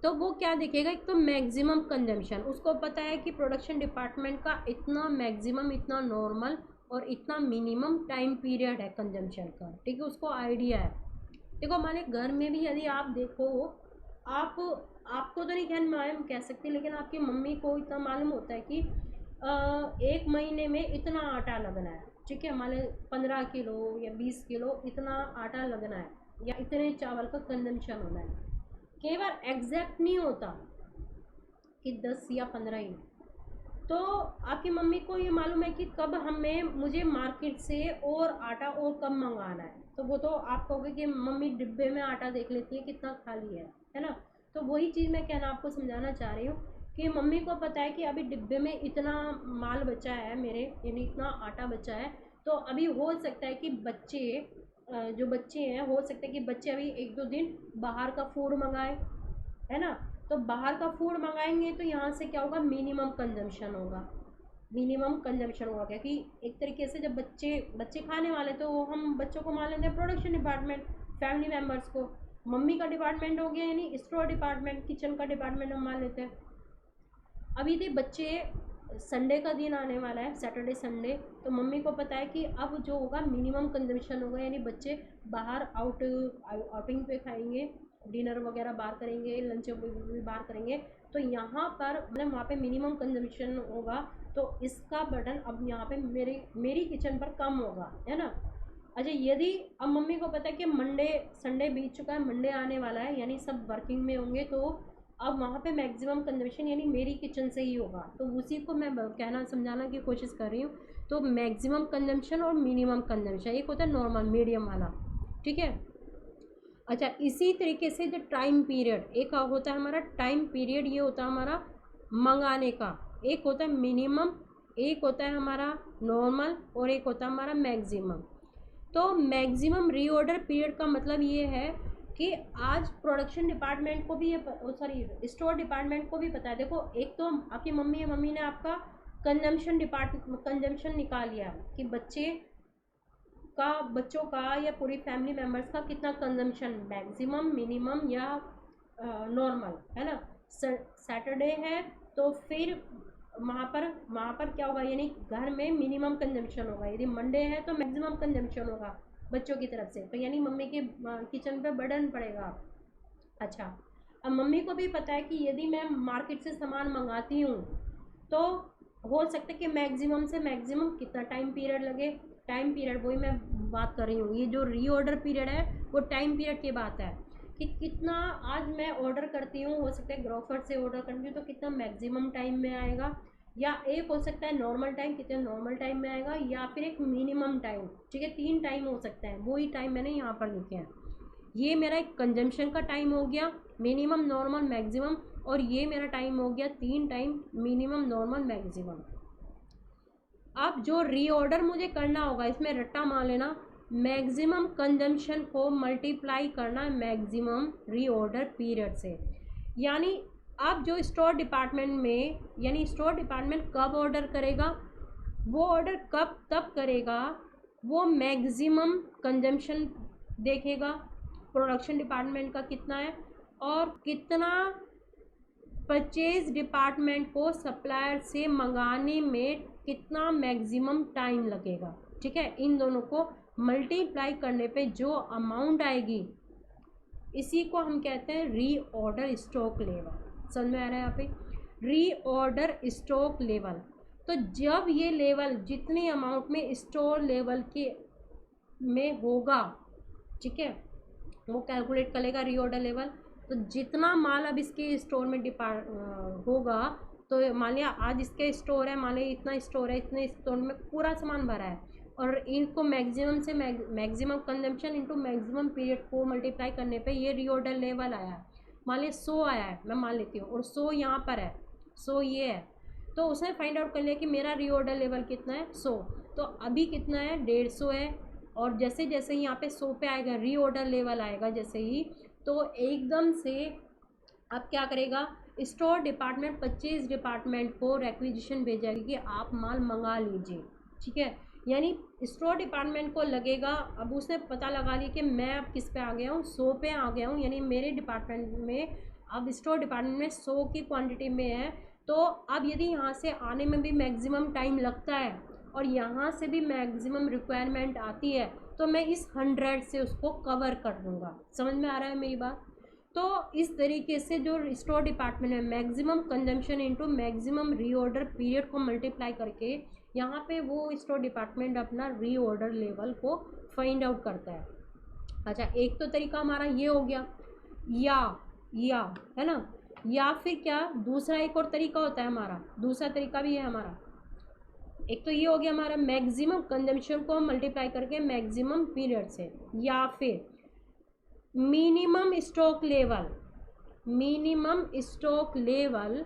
तो वो क्या देखेगा, एक तो मैक्सिमम कंजम्पशन, उसको पता है कि प्रोडक्शन डिपार्टमेंट का इतना मैक्सिमम, इतना नॉर्मल और इतना मिनिमम टाइम पीरियड है कंजम्पशन का, ठीक है, उसको आइडिया है। देखो हमारे घर में भी यदि आप देखो, आप आपको तो नहीं मालूम कह सकते, लेकिन आपकी मम्मी को इतना मालूम होता है कि एक महीने में इतना आटा लगना है, ठीक है, हमारे 15 किलो या 20 किलो इतना आटा लगना है, या इतने चावल का कंजम्पशन होना है। कई बार एग्जैक्ट नहीं होता कि 10 या 15 ही, तो आपकी मम्मी को ये मालूम है कि कब हमें मुझे मार्केट से और आटा और कब मंगाना है, तो वो तो आप कहोगे कि मम्मी डिब्बे में आटा देख लेती है कितना खाली है ना। तो वही चीज़ मैं कहना आपको समझाना चाह रही हूँ कि मम्मी को पता है कि अभी डिब्बे में इतना माल बचा है मेरे, यानी इतना आटा बचा है, तो अभी हो सकता है कि बच्चे जो बच्चे हैं, हो सकता है कि बच्चे अभी 1-2 दिन बाहर का फूड मंगाए, है ना। तो बाहर का फूड मंगाएंगे तो यहाँ से क्या होगा, मिनिमम कंजम्पशन होगा, मिनिमम कंजम्पशन होगा, क्योंकि एक तरीके से जब बच्चे बच्चे खाने वाले तो हम बच्चों को मान लेते हैं प्रोडक्शन डिपार्टमेंट, फैमिली मेम्बर्स को, मम्मी का डिपार्टमेंट हो गया यानी स्टोर डिपार्टमेंट, किचन का डिपार्टमेंट हम मान लेते हैं। अभी थे बच्चे, संडे का दिन आने वाला है, सैटरडे संडे, तो मम्मी को पता है कि अब जो होगा मिनिमम कंजम्पशन होगा, यानी बच्चे बाहर आउटिंग पे खाएंगे, डिनर वगैरह बाहर करेंगे, लंच भी बाहर करेंगे, तो यहाँ पर मतलब वहाँ पे मिनिमम कंजम्पशन होगा, तो इसका बर्डन अब यहाँ पे मेरी किचन पर कम होगा, है ना। अच्छा, यदि अब मम्मी को पता है कि मंडे संडे बीत चुका है, मंडे आने वाला है, यानी सब वर्किंग में होंगे, तो अब वहाँ पे मैक्सिमम कंजम्पशन यानी मेरी किचन से ही होगा, तो उसी को मैं कहना समझाना की कोशिश कर रही हूँ। तो मैक्सिमम कंजम्पशन और मिनिमम कंजम्पशन, एक होता है नॉर्मल मीडियम वाला, ठीक है। अच्छा, इसी तरीके से जो टाइम पीरियड, एक होता है हमारा टाइम पीरियड, ये होता है हमारा मंगाने का, एक होता है मिनिमम, एक होता है हमारा नॉर्मल और एक होता है हमारा मैक्सिमम। तो मैक्सिमम रीऑर्डर पीरियड का मतलब ये है कि आज प्रोडक्शन डिपार्टमेंट को भी ये सॉरी स्टोर डिपार्टमेंट को भी पता है। देखो एक तो आपकी मम्मी ने आपका कंजम्पशन निकाल लिया कि बच्चों का या पूरी फैमिली मेम्बर्स का कितना कंजम्पशन, मैक्सिमम, मिनिमम या नॉर्मल, है ना। सैटरडे है तो फिर वहाँ पर क्या होगा, यानी घर में मिनिमम कंजम्पशन होगा। यदि मंडे है तो मैक्सिमम कंजम्पशन होगा बच्चों की तरफ से, तो यानी मम्मी के किचन पे बर्डन पड़ेगा। अच्छा, अब मम्मी को भी पता है कि यदि मैं मार्केट से सामान मंगाती हूँ तो हो सकता है कि मैक्सिमम से मैक्सिमम कितना टाइम पीरियड लगे। टाइम पीरियड वही मैं बात कर रही हूँ, ये जो रीऑर्डर पीरियड है वो टाइम पीरियड की बात है कि कितना आज मैं ऑर्डर करती हूँ, हो सकता है ग्रोफर से ऑर्डर करती हूँ तो कितना मैक्सिमम टाइम में आएगा, या एक हो सकता है नॉर्मल टाइम, कितने नॉर्मल टाइम में आएगा, या फिर एक मिनिमम टाइम। ठीक है, 3 टाइम हो सकते हैं, वही टाइम मैंने यहाँ पर लिखे हैं। ये मेरा एक कंजम्पशन का टाइम हो गया, मिनिमम नॉर्मल मैक्सिमम, और ये मेरा टाइम हो गया 3 टाइम मिनिमम नॉर्मल मैक्सिमम। अब जो रीऑर्डर मुझे करना होगा, इसमें रट्टा मान लेना, मैक्सिमम कंजम्पशन को मल्टीप्लाई करना है मैक्सिमम रीऑर्डर पीरियड से। यानी अब जो स्टोर डिपार्टमेंट में, यानी स्टोर डिपार्टमेंट कब ऑर्डर करेगा, वो ऑर्डर कब तब करेगा, वो मैक्सिमम कंजम्पशन देखेगा प्रोडक्शन डिपार्टमेंट का कितना है, और कितना परचेज डिपार्टमेंट को सप्लायर से मंगाने में कितना मैक्सिमम टाइम लगेगा। ठीक है, इन दोनों को मल्टीप्लाई करने पे जो अमाउंट आएगी, इसी को हम कहते हैं रीऑर्डर स्टॉक लेवल। समझ में आ रहा है यहाँ पे, रीऑर्डर स्टॉक लेवल। तो जब ये लेवल जितनी अमाउंट में स्टोर लेवल के में होगा, ठीक है, वो कैलकुलेट करेगा रीऑर्डर लेवल। तो जितना माल अब इसके स्टोर में होगा, तो मान लिया आज इसके स्टोर है, मान लिया इतना स्टोर है, इतने स्टोर में पूरा सामान भरा है, और इनको मैक्सिमम से maximum consumption into maximum period को मल्टीप्लाई करने पे ये रीऑर्डर लेवल आया है। मान लिया 100 आया है, मैं मान लेती हूँ, और 100 यहाँ पर है, 100 ये है, तो उसने फाइंड आउट कर लिया कि मेरा रीऑर्डर लेवल कितना है, 100। तो अभी कितना है, 150 है, और जैसे जैसे यहाँ पे 100 पे आएगा रीऑर्डर लेवल आएगा जैसे ही, तो एकदम से अब क्या करेगा, स्टोर डिपार्टमेंट परचेज डिपार्टमेंट को रिक्विजिशन भेजेगी कि आप माल मंगा लीजिए। ठीक है, यानी स्टोर डिपार्टमेंट को लगेगा, अब उसने पता लगा लिया कि मैं अब किस पे आ गया हूँ, 100 पे आ गया हूँ, यानी मेरे डिपार्टमेंट में अब स्टोर डिपार्टमेंट में 100 की क्वांटिटी में है। तो अब यदि यहाँ से आने में भी मैक्सिमम टाइम लगता है और यहाँ से भी मैक्सिमम रिक्वायरमेंट आती है, तो मैं इस 100 से उसको कवर कर दूँगा। समझ में आ रहा है मेरी बात। तो इस तरीके से जो स्टोर डिपार्टमेंट है, maximum consumption into maximum reorder period को मल्टीप्लाई करके यहाँ पे वो स्टोर डिपार्टमेंट अपना रीऑर्डर लेवल को फाइंड आउट करता है। अच्छा, एक तो तरीका हमारा ये हो गया, या है ना, या फिर क्या दूसरा एक और तरीका होता है हमारा, दूसरा तरीका भी है हमारा। एक तो ये हो गया हमारा मैक्सिमम कंजम्पशन को मल्टीप्लाई करके मैक्सिमम पीरियड से, या फिर minimum stock level, minimum stock level.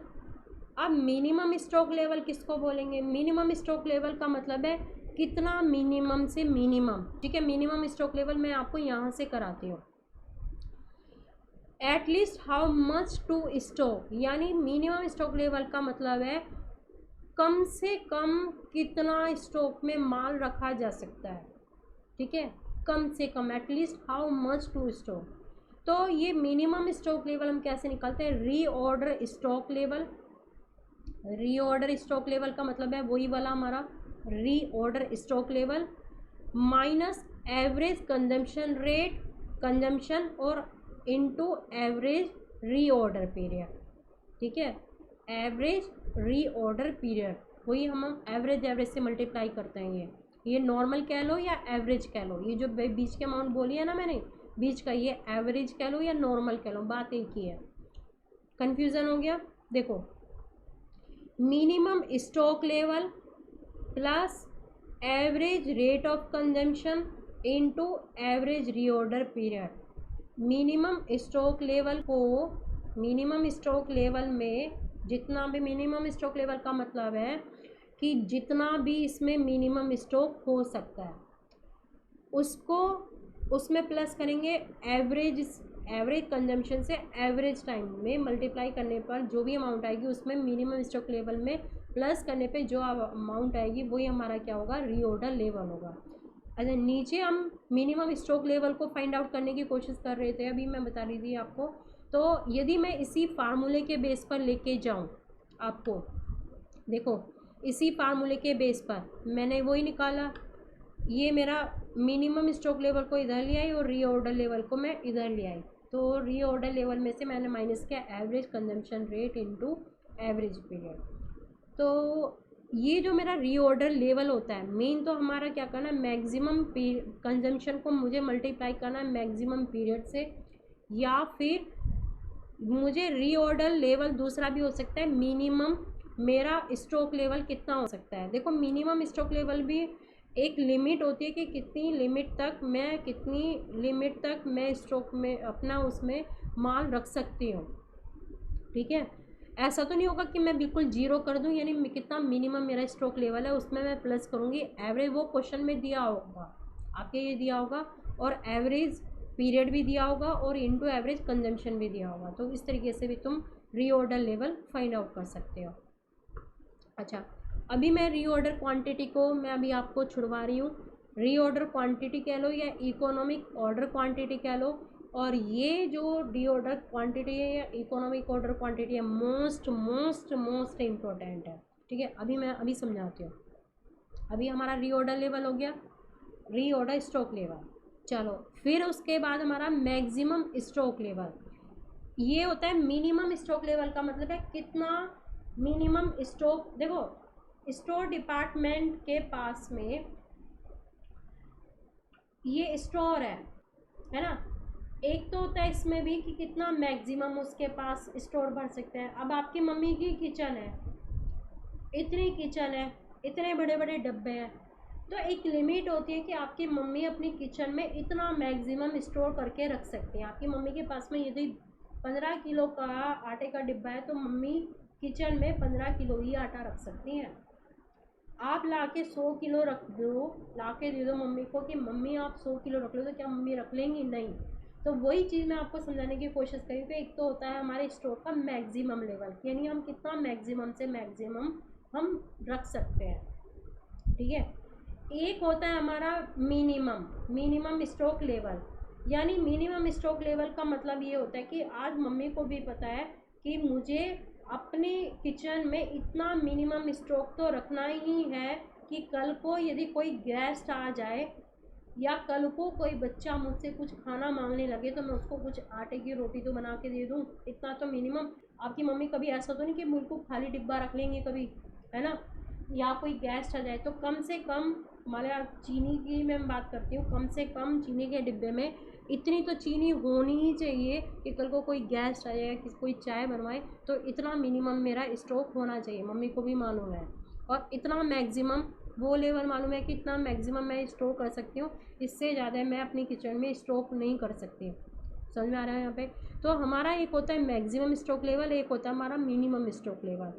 अब मिनिमम स्टॉक लेवल किसको बोलेंगे, मिनिमम स्टॉक लेवल का मतलब है कितना मिनिमम से मिनिमम। ठीक है, मिनिमम स्टॉक लेवल मैं आपको यहाँ से कराती हूँ, at least how much to stock, यानी मिनिमम स्टॉक लेवल का मतलब है कम से कम कितना स्टॉक में माल रखा जा सकता है। ठीक है, कम से कम, at least how much to stock. तो ये मिनिमम स्टॉक लेवल हम कैसे निकालते हैं, reorder stock level. Reorder stock level का मतलब है वही वाला हमारा reorder stock level minus average consumption rate, consumption, और इनटू एवरेज रीऑर्डर पीरियड। ठीक है, एवरेज रीऑर्डर पीरियड, वही हम एवरेज से मल्टीप्लाई करते हैं। ये नॉर्मल कह लो या एवरेज कह लो, ये जो बीच के अमाउंट बोली है ना मैंने बीच का, ये एवरेज कह लो या नॉर्मल कह लो, बात एक ही है। कन्फ्यूज़न हो गया, देखो, minimum stock level plus average rate of consumption into average reorder period. Minimum stock level को, मिनिमम स्टॉक लेवल में जितना भी, मिनिमम स्टॉक लेवल का मतलब है कि जितना भी इसमें मिनिमम स्टॉक हो सकता है उसको उसमें प्लस करेंगे एवरेज कंजम्पशन से एवरेज टाइम में मल्टीप्लाई करने पर जो भी अमाउंट आएगी उसमें मिनिमम स्टॉक लेवल में प्लस करने पे जो अमाउंट आएगी वही हमारा क्या होगा, रीऑर्डर लेवल होगा। अच्छा, नीचे हम मिनिमम स्टॉक लेवल को फाइंड आउट करने की कोशिश कर रहे थे, अभी मैं बता रही थी आपको। तो यदि मैं इसी फार्मूले के बेस पर लेके जाऊँ, आपको। देखो इसी फार्मूले के बेस पर मैंने वही निकाला, ये मेरा मिनिमम स्टॉक लेवल को इधर ले आई और रीऑर्डर लेवल को मैं इधर ले आई। तो रीऑर्डर लेवल में से मैंने माइनस किया average consumption rate into average period. तो ये जो मेरा रीऑर्डर लेवल होता है, मेन तो हमारा क्या करना है, मैक्सिमम कंजम्पशन को मुझे मल्टीप्लाई करना है मैक्सिमम पीरियड से, या फिर मुझे रीऑर्डर लेवल दूसरा भी हो सकता है, मिनिमम मेरा स्टॉक लेवल कितना हो सकता है। देखो मिनिमम स्टॉक लेवल भी एक लिमिट होती है कि कितनी लिमिट तक मैं स्टॉक में अपना उसमें माल रख सकती हूँ। ठीक है, ऐसा तो नहीं होगा कि मैं बिल्कुल जीरो कर दूँ, यानी कितना मिनिमम मेरा स्टॉक लेवल है उसमें मैं प्लस करूँगी एवरेज, वो क्वेश्चन में दिया होगा आपके, ये दिया होगा, और एवरेज पीरियड भी दिया होगा और इनटू एवरेज कंजम्पशन भी दिया होगा। तो इस तरीके से भी तुम रीऑर्डर लेवल फाइंड आउट कर सकते हो। अच्छा, अभी मैं रीऑर्डर क्वांटिटी को मैं अभी आपको छुड़वा रही हूँ। रीऑर्डर क्वांटिटी कह लो या इकोनॉमिक ऑर्डर क्वांटिटी कह लो, और ये जो रीऑर्डर क्वांटिटी है या इकोनॉमिक ऑर्डर क्वांटिटी है, मोस्ट मोस्ट मोस्ट इम्पोर्टेंट है। ठीक है, अभी समझाती हूँ। अभी हमारा रीऑर्डर लेवल हो गया, रीऑर्डर स्टॉक लेवल। चलो फिर उसके बाद हमारा मैक्सिमम स्टॉक लेवल, ये होता है मिनिमम स्टॉक लेवल का मतलब है कितना मिनिमम स्टॉक। देखो स्टोर डिपार्टमेंट के पास में ये स्टोर है ना, एक तो होता है इसमें भी कि कितना मैक्सिमम उसके पास स्टोर भर सकते हैं। अब आपकी मम्मी की किचन है, इतनी किचन है, इतने बड़े बड़े डब्बे हैं, तो एक लिमिट होती है कि आपकी मम्मी अपनी किचन में इतना मैक्सिमम स्टोर करके रख सकती हैं। आपकी मम्मी के पास में यदि 15 किलो का आटे का डिब्बा है तो मम्मी किचन में 15 किलो ही आटा रख सकती हैं। आप ला के 100 किलो रख दो, ला के दे दो मम्मी को कि मम्मी आप 100 किलो रख लो, तो क्या मम्मी रख लेंगी? नहीं। तो वही चीज़ मैं आपको समझाने की कोशिश करी कि एक तो होता है हमारे स्टोर का मैक्सिमम लेवल, यानी हम कितना मैक्सिमम से मैक्सिमम हम रख सकते हैं। ठीक है, एक होता है हमारा मिनिमम स्टॉक लेवल, यानी मिनिमम स्टॉक लेवल का मतलब ये होता है कि आज मम्मी को भी पता है कि मुझे अपने किचन में इतना मिनिमम स्टॉक तो रखना ही है कि कल को यदि कोई गेस्ट आ जाए या कल को कोई बच्चा मुझसे कुछ खाना मांगने लगे तो मैं उसको कुछ आटे की रोटी तो बना के दे दूँ। इतना तो मिनिमम। आपकी मम्मी कभी ऐसा तो नहीं कि बिल्कुल खाली डिब्बा रख लेंगे कभी, है ना, या कोई गेस्ट आ जाए तो कम से कम हमारे यहाँ चीनी की मैं बात करती हूँ, कम से कम चीनी के डिब्बे में इतनी तो चीनी होनी ही चाहिए कि कल को कोई गेस्ट आ जाए, किसी कोई चाय बनवाए तो इतना मिनिमम मेरा स्टॉक होना चाहिए। मम्मी को भी मालूम है, और इतना मैक्सिमम वो लेवल मालूम है कि इतना मैक्सिमम मैं स्टोर कर सकती हूँ, इससे ज़्यादा मैं अपनी किचन में स्टॉक नहीं कर सकती। समझ में आ रहा है यहाँ पे? तो हमारा एक होता है मैक्सिमम स्टॉक लेवल, एक होता है हमारा मिनिमम स्टॉक लेवल।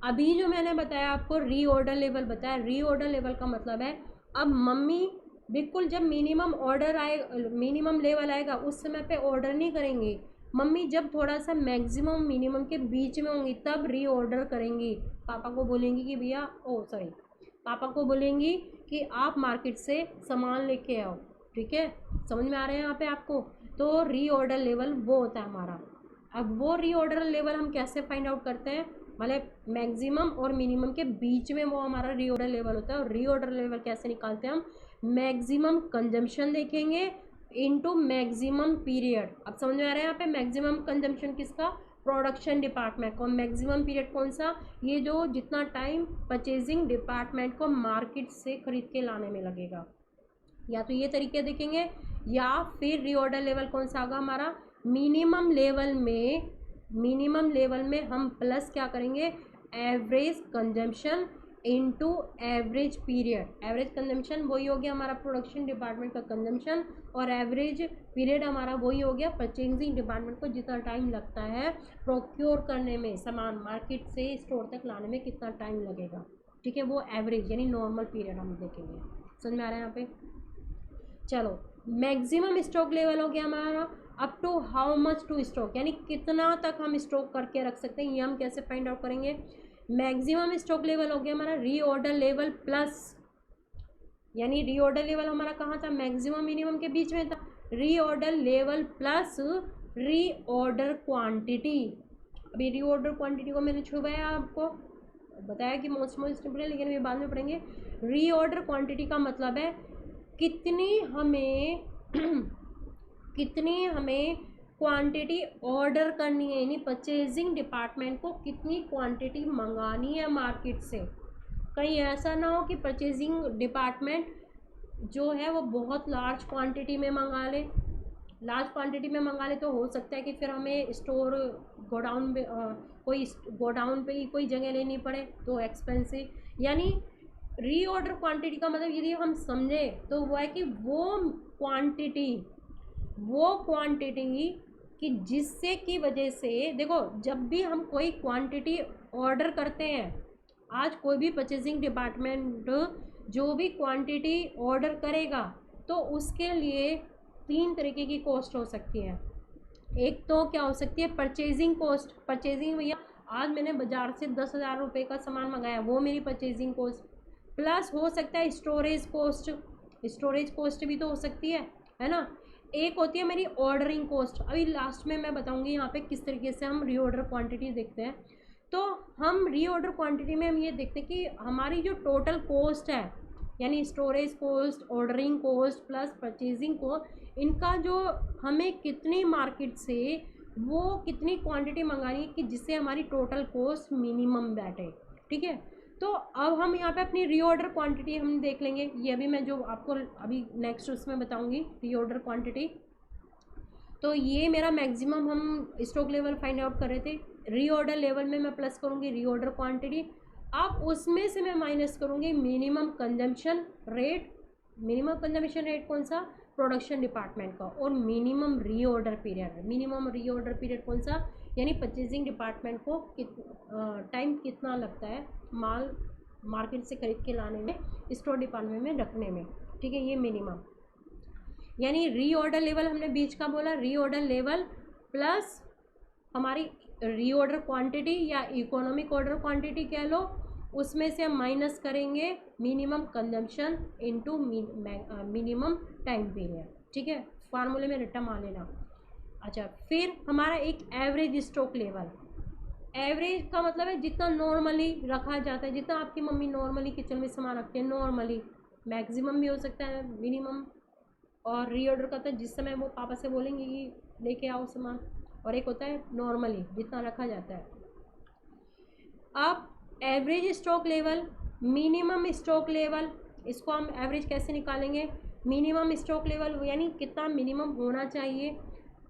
अभी जो मैंने बताया आपको रीऑर्डर लेवल बताया, रीऑर्डर लेवल का मतलब है अब मम्मी बिल्कुल जब मिनिमम लेवल आएगा उस समय पे ऑर्डर नहीं करेंगी। मम्मी जब थोड़ा सा मैक्सिमम मिनिमम के बीच में होंगी तब रीऑर्डर करेंगी। पापा को बोलेंगी कि भैया पापा को बोलेंगी कि आप मार्केट से सामान लेके आओ। ठीक है, समझ में आ रहे हैं यहाँ पे आपको? तो रीऑर्डर लेवल वो होता है हमारा। अब वो रीऑर्डर लेवल हम कैसे फाइंड आउट करते हैं, मतलब मैक्सिमम और मिनिमम के बीच में वो हमारा रीऑर्डर लेवल होता है। और रीऑर्डर लेवल कैसे निकालते हैं हम, मैक्सिमम कंजम्पशन देखेंगे इनटू मैक्सिमम पीरियड। अब समझ में आ रहा है यहाँ पे मैक्सिमम कंजम्पशन किसका, प्रोडक्शन डिपार्टमेंट को। मैक्सिमम पीरियड कौन सा, ये जो जितना टाइम परचेजिंग डिपार्टमेंट को मार्केट से खरीद के लाने में लगेगा। या तो ये तरीके देखेंगे, या फिर रीऑर्डर लेवल कौन सा होगा हमारा, मिनिमम लेवल में हम प्लस क्या करेंगे, average consumption into average period. Average consumption वही हो गया हमारा प्रोडक्शन डिपार्टमेंट का कंजम्पशन, और एवरेज पीरियड हमारा वही हो गया परचेजिंग डिपार्टमेंट को जितना टाइम लगता है प्रोक्योर करने में, सामान मार्केट से स्टोर तक लाने में कितना टाइम लगेगा। ठीक है, वो एवरेज यानी नॉर्मल पीरियड हम देखेंगे। समझ में आ रहा है यहाँ पे? चलो मैक्सिमम स्टॉक लेवल हो गया हमारा। Up to how much to stock, यानी कितना तक हम स्टॉक करके रख सकते हैं, ये हम कैसे फाइंड आउट करेंगे। मैक्सिमम स्टॉक लेवल हो गया हमारा रीऑर्डर लेवल प्लस, यानी रीऑर्डर लेवल हमारा कहाँ था, मैक्सिमम मिनिमम के बीच में था। Reorder level plus reorder quantity. अभी रीऑर्डर क्वांटिटी को मैंने छुपाया, आपको बताया कि मोस्ट इंपॉर्टेंट है, लेकिन अभी बाद में पढ़ेंगे। रीऑर्डर क्वांटिटी का मतलब है कितनी हमें कितनी हमें क्वांटिटी ऑर्डर करनी है, यानी परचेजिंग डिपार्टमेंट को कितनी क्वांटिटी मंगानी है मार्केट से। कहीं ऐसा ना हो कि परचेजिंग डिपार्टमेंट जो है वो बहुत लार्ज क्वांटिटी में मंगा ले। लार्ज क्वांटिटी में मंगा ले तो हो सकता है कि फिर हमें स्टोर गोडाउन पे कोई गोडाउन पे ही कोई जगह लेनी पड़े, तो एक्सपेंसिव। यानी रीऑर्डर क्वांटिटी का मतलब यदि हम समझे तो वो है कि वो क्वांटिटी कि जिससे की वजह से, देखो जब भी हम कोई क्वांटिटी ऑर्डर करते हैं, आज कोई भी परचेजिंग डिपार्टमेंट जो भी क्वांटिटी ऑर्डर करेगा तो उसके लिए 3 तरीके की कॉस्ट हो सकती है। एक तो क्या हो सकती है, परचेजिंग कॉस्ट। परचेजिंग भैया आज मैंने बाज़ार से 10,000 रुपये का सामान मंगाया, वो मेरी परचेजिंग कॉस्ट। प्लस हो सकता है स्टोरेज कॉस्ट, स्टोरेज कॉस्ट भी तो हो सकती है ना। एक होती है मेरी ऑर्डरिंग कॉस्ट। अभी लास्ट में मैं बताऊंगी यहाँ पे किस तरीके से हम रीऑर्डर क्वांटिटी देखते हैं। तो हम रीऑर्डर क्वांटिटी में हम ये देखते हैं कि हमारी जो टोटल कॉस्ट है, यानी storage cost, ordering cost plus purchasing cost, इनका जो हमें कितनी मार्केट से वो कितनी क्वांटिटी मंगानी है कि जिससे हमारी टोटल कॉस्ट मिनिमम बैठे। ठीक है, तो अब हम यहाँ पे अपनी रीऑर्डर क्वांटिटी हम देख लेंगे। ये अभी मैं जो आपको अभी नेक्स्ट उसमें बताऊंगी रीऑर्डर क्वांटिटी। तो ये मेरा मैक्सिमम हम स्टॉक लेवल फाइंड आउट कर रहे थे। रीऑर्डर लेवल में मैं प्लस करूँगी रीऑर्डर क्वांटिटी, अब उसमें से मैं माइनस करूँगी minimum consumption rate. Minimum consumption rate कौन सा, प्रोडक्शन डिपार्टमेंट का। और minimum reorder period, minimum reorder period कौन सा, यानी परचेजिंग डिपार्टमेंट को टाइम कितना लगता है माल मार्केट से खरीद के लाने में, स्टोर डिपार्टमेंट में रखने में। ठीक है, ये मिनिमम। यानी रीऑर्डर लेवल हमने बीच का बोला, रीऑर्डर लेवल प्लस हमारी रीऑर्डर क्वांटिटी या इकोनॉमिक ऑर्डर क्वांटिटी कह लो, उसमें से हम माइनस करेंगे minimum consumption into minimum time period. ठीक है, फार्मूले में रट्टा मार लेना। अच्छा, फिर हमारा एक एवरेज स्टॉक लेवल। एवरेज का मतलब है जितना नॉर्मली रखा जाता है, जितना आपकी मम्मी नॉर्मली किचन में सामान रखते हैं नॉर्मली, मैक्सिमम भी हो सकता है मिनिमम। और रीऑर्डर का तो जिस समय वो पापा से बोलेंगे कि लेके आओ सामान, और एक होता है नॉर्मली जितना रखा जाता है। अब average stock level, minimum stock level, इसको हम एवरेज कैसे निकालेंगे, मिनिमम स्टॉक लेवल यानी कितना मिनिमम होना चाहिए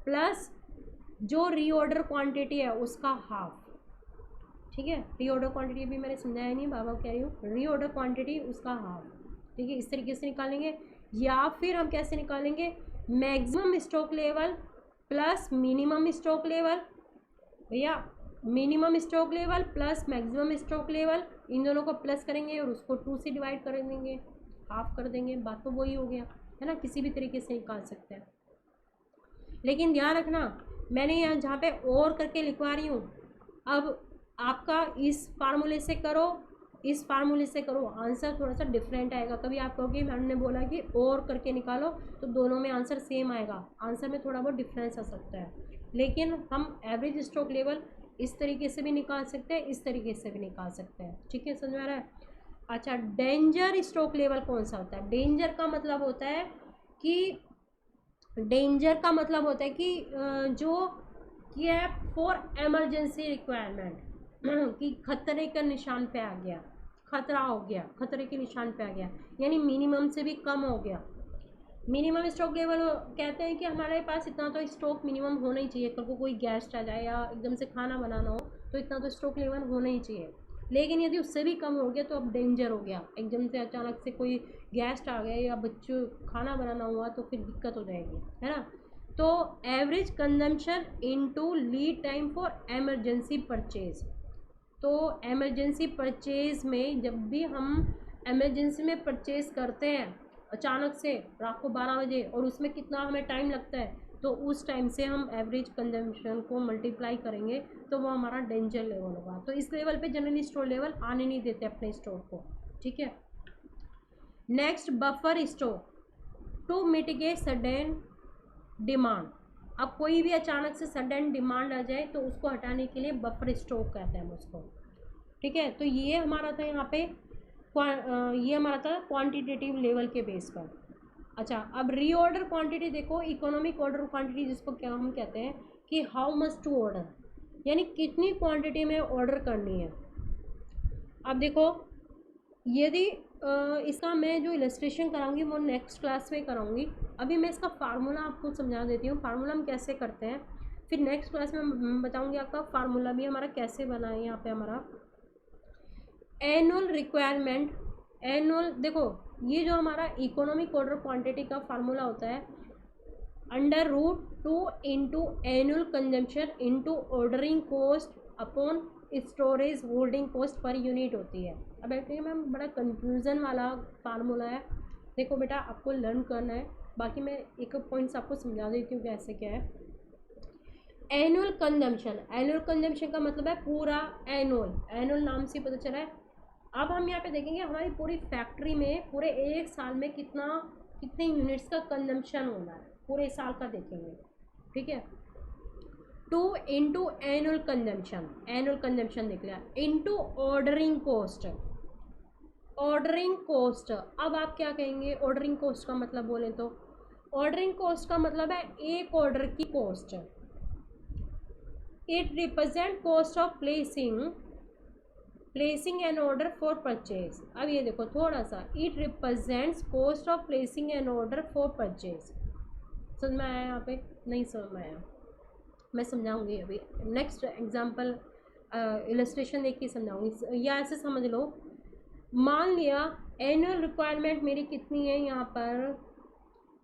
प्लस जो रीऑर्डर क्वांटिटी है उसका हाफ। ठीक है, रीऑर्डर क्वांटिटी भी मैंने समझाया नहीं, बाबा कह रही हूँ, रीऑर्डर क्वांटिटी उसका हाफ। ठीक है, इस तरीके से निकालेंगे। या फिर हम कैसे निकालेंगे, maximum stock level plus minimum stock level, भैया minimum stock level plus maximum stock level, इन दोनों को प्लस करेंगे और उसको 2 से डिवाइड कर देंगे, हाफ कर देंगे, बात तो वही हो गया है ना। किसी भी तरीके से निकाल सकते हैं, लेकिन ध्यान रखना मैंने यहाँ जहाँ पे और करके लिखवा रही हूँ, अब आपका इस फार्मूले से करो, इस फार्मूले से करो, आंसर थोड़ा सा डिफरेंट आएगा। कभी आप कहोगे मैम ने बोला कि और करके निकालो, तो दोनों में आंसर सेम आएगा, आंसर में थोड़ा बहुत डिफरेंस आ सकता है। लेकिन हम एवरेज स्टॉक लेवल इस तरीके से भी निकाल सकते हैं, इस तरीके से भी निकाल सकते हैं। ठीक है, समझ आ रहा है। अच्छा, डेंजर स्टॉक लेवल कौन सा होता है, डेंजर का मतलब होता है कि डेंजर का मतलब होता है कि जो क्या है फॉर एमरजेंसी रिक्वायरमेंट, कि खतरे का निशान पे आ गया, खतरा हो गया, खतरे के निशान पे आ गया, यानी मिनिमम से भी कम हो गया। मिनिमम स्टॉक लेवल कहते हैं कि हमारे पास इतना तो स्टॉक मिनिमम होना ही चाहिए, कल को कोई गेस्ट आ जाए या एकदम से खाना बनाना हो तो इतना तो स्टॉक लेवल होना ही चाहिए। लेकिन यदि उससे भी कम हो गया तो अब डेंजर हो गया, एकदम से अचानक से कोई गेस्ट आ गए या बच्चों खाना बनाना हुआ तो फिर दिक्कत हो जाएगी, है ना। तो average consumption into lead time for emergency purchase. तो एमरजेंसी परचेज में जब भी हम एमरजेंसी में परचेज करते हैं अचानक से रात को 12 बजे, और उसमें कितना हमें टाइम लगता है, तो उस टाइम से हम एवरेज कंजम्पशन को मल्टीप्लाई करेंगे तो वो हमारा डेंजर लेवल होगा। तो इस लेवल पे जनरली स्टोर लेवल आने नहीं देते अपने स्टोर को। ठीक है, next buffer store to mitigate sudden demand. अब कोई भी अचानक से सडन डिमांड आ जाए तो उसको हटाने के लिए बफर स्टॉक कहते हैं हम उसको, ठीक है। तो ये हमारा था यहाँ पे ये हमारा था क्वांटिटेटिव लेवल के बेस पर। अच्छा, अब रीऑर्डर क्वांटिटी देखो, इकोनॉमिक ऑर्डर क्वांटिटी जिसको क्या हम कहते हैं कि हाउ मच टू ऑर्डर, यानी कितनी क्वांटिटी में ऑर्डर करनी है। अब देखो, यदि इसका मैं जो इलस्ट्रेशन कराऊंगी वो नेक्स्ट क्लास में कराऊंगी। अभी मैं इसका फार्मूला आपको समझा देती हूँ, फार्मूला हम कैसे करते हैं, फिर नेक्स्ट क्लास में बताऊंगी आपका फार्मूला भी हमारा कैसे बना है। यहाँ पे हमारा एनुअल रिक्वायरमेंट, एनुअल देखो, ये जो हमारा इकोनॉमिक ऑर्डर क्वांटिटी का फार्मूला होता है √2 into annual consumption into ordering cost upon storage holding cost per unit होती है। अब बैठिए मैम, बड़ा कंफ्यूजन वाला फार्मूला है। देखो बेटा, आपको लर्न करना है, बाकी मैं एक पॉइंट्स आपको समझा देती हूँ कैसे क्या है। एनुअल कंजम्पशन, एनुअल कंजम्पशन का मतलब है पूरा एनुअल, एनुअल नाम से पता चला है। अब हम यहाँ पे देखेंगे हमारी पूरी फैक्ट्री में पूरे एक साल में कितने यूनिट्स का कंजम्पशन होना है, पूरे साल का देखेंगे, ठीक है। 2 into annual consumption, annual consumption देख लिया, into ordering cost, ordering cost. अब आप क्या कहेंगे ऑर्डरिंग कॉस्ट का मतलब बोलें तो, ऑर्डरिंग कॉस्ट का मतलब है एक ऑर्डर की cost. It represent cost of placing an order for purchase. अब ये देखो थोड़ा सा, it represents cost of placing an order for purchase. समझ में आया? यहाँ पे नहीं समझ में आया, मैं समझाऊंगी अभी नेक्स्ट एग्जांपल इलस्ट्रेशन देख के समझाऊंगी, या ऐसे समझ लो। मान लिया एनुअल रिक्वायरमेंट मेरी कितनी है, यहाँ पर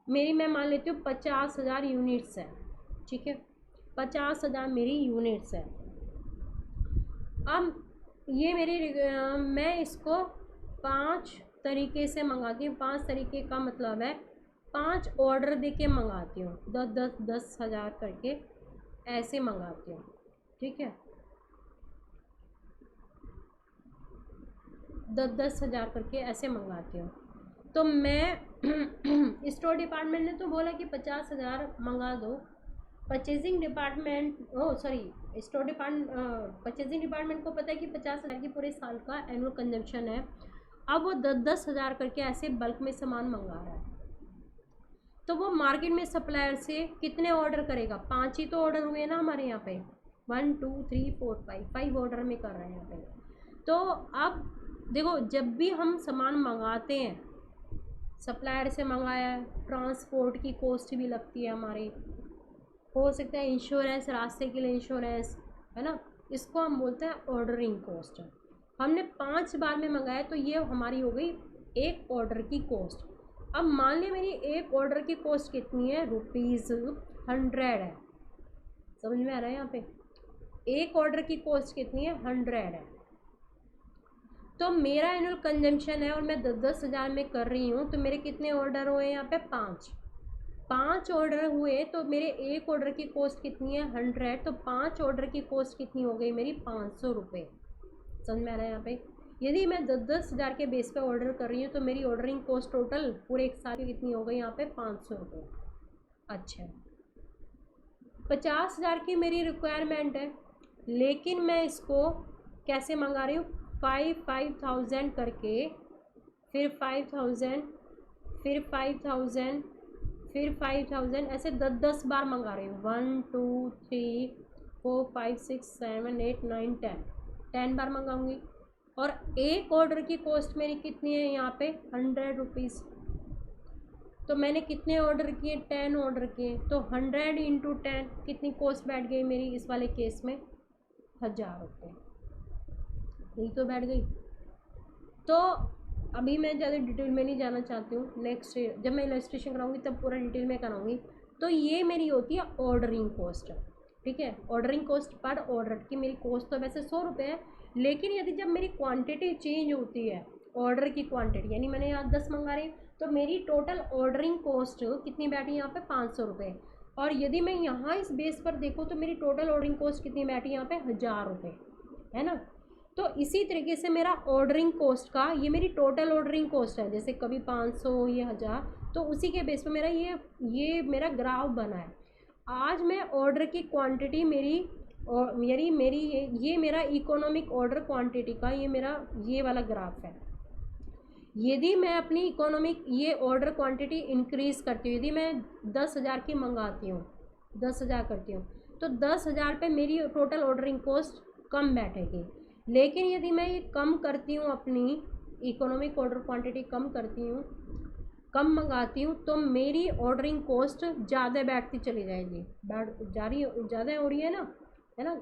मेरी मैं मान लेती हूँ 50,000 यूनिट्स है, ठीक है, 50,000 मेरी यूनिट्स है। अब ये मेरी मैं इसको 5 तरीके से मंगाती हूँ। 5 तरीके का मतलब है 5 ऑर्डर दे के मंगाती हूँ, 10,000 करके ऐसे मंगाती हूँ, ठीक है, 10,000 करके ऐसे मंगाती हूँ। तो मैं स्टोर डिपार्टमेंट ने तो बोला कि 50,000 मंगा दो, परचेजिंग डिपार्टमेंट परचेजिंग डिपार्टमेंट को पता है कि 50,000 की पूरे साल का एनुअल कंजम्पशन है। अब वो 10,000 करके ऐसे बल्क में सामान मंगा रहा है, तो वो मार्केट में सप्लायर से कितने ऑर्डर करेगा? 5 ही तो ऑर्डर हुए ना हमारे यहाँ पे, 1 2 3 4 5 ऑर्डर में कर रहे हैं यहाँ पे। तो अब देखो, जब भी हम सामान मंगाते हैं, सप्लायर से मंगाया है, ट्रांसपोर्ट की कॉस्ट भी लगती है हमारी, हो सकता है इंश्योरेंस, रास्ते के लिए इंश्योरेंस, है ना, इसको हम बोलते हैं ऑर्डरिंग कॉस्ट। हमने 5 बार में मंगाया तो ये हमारी हो गई एक ऑर्डर की कॉस्ट। अब मान लिया मेरी एक ऑर्डर की कॉस्ट कितनी है, ₹100 है। समझ में आ रहा है? यहाँ पे एक ऑर्डर की कॉस्ट कितनी है, 100 है। तो मेरा एनुअल कंजम्पशन है और मैं 10,000 में कर रही हूँ, तो मेरे कितने ऑर्डर हुए यहाँ पे? 5 ऑर्डर हुए, तो मेरे एक ऑर्डर की कॉस्ट कितनी है, 100। तो 5 ऑर्डर की कॉस्ट कितनी हो गई मेरी, 500 रुपये। समझ में आ रहा है? यहाँ पे यदि मैं 10,000 के बेस पे ऑर्डर कर रही हूँ तो मेरी ऑर्डरिंग कॉस्ट टोटल पूरे एक साल की कितनी हो गई यहाँ पे, 500 रुपये। अच्छा, 50,000 की मेरी रिक्वायरमेंट है, लेकिन मैं इसको कैसे मंगा रही हूँ, 5,000 करके, फिर 5,000, फिर 5,000, फिर 5,000, ऐसे 10 बार मंगा रही हूँ। 1 2 3 4 5 6 7 8 9 10 बार मंगाऊंगी। और एक ऑर्डर की कॉस्ट मेरी कितनी है यहाँ पे, 100 रुपीज़। तो मैंने कितने ऑर्डर किए, 10 ऑर्डर किए, तो 100 इंटू 10 कितनी कॉस्ट बैठ गई मेरी इस वाले केस में, 1,000 रुपये। यही तो बैठ गई। तो अभी मैं ज़्यादा डिटेल में नहीं जाना चाहती हूँ, नेक्स्ट जब मैं इलस्ट्रेशन कराऊंगी तब पूरा डिटेल में कराऊंगी। तो ये मेरी होती है ऑर्डरिंग कॉस्ट, ठीक है। ऑर्डरिंग कॉस्ट पर ऑर्डर की मेरी कॉस्ट तो वैसे 100 रुपये है, लेकिन यदि जब मेरी क्वांटिटी चेंज होती है, ऑर्डर की क्वांटिटी, यानी मैंने यहाँ 10 मंगा रही, तो मेरी टोटल ऑर्डरिंग कॉस्ट कितनी बैठी यहाँ पे, 500 रुपये। और यदि मैं यहाँ इस बेस पर देखूँ तो मेरी टोटल ऑर्डरिंग कॉस्ट कितनी बैठी यहाँ पे, 1,000 रुपये, है ना। तो इसी तरीके से मेरा ऑर्डरिंग कॉस्ट का, ये मेरी टोटल ऑर्डरिंग कॉस्ट है, जैसे कभी 500, ये 1,000, तो उसी के बेस पर मेरा ये मेरा ग्राफ बना है। आज मैं ऑर्डर की क्वांटिटी मेरी और मेरी ये मेरा इकोनॉमिक ऑर्डर क्वांटिटी का ये वाला ग्राफ है। यदि मैं अपनी इकोनॉमिक ये ऑर्डर क्वांटिटी इंक्रीज़ करती हूँ, यदि मैं 10,000 की मंगाती हूँ, 10,000 करती हूँ, तो 10,000 पे मेरी टोटल ऑर्डरिंग कॉस्ट कम बैठेगी। लेकिन यदि मैं ये कम करती हूँ, अपनी इकोनॉमिक ऑर्डर क्वांटिटी कम करती हूँ, कम मंगाती हूँ, तो मेरी ऑर्डरिंग कॉस्ट ज़्यादा बैठती चली जाएगी। ज़्यादा हो रही है ना,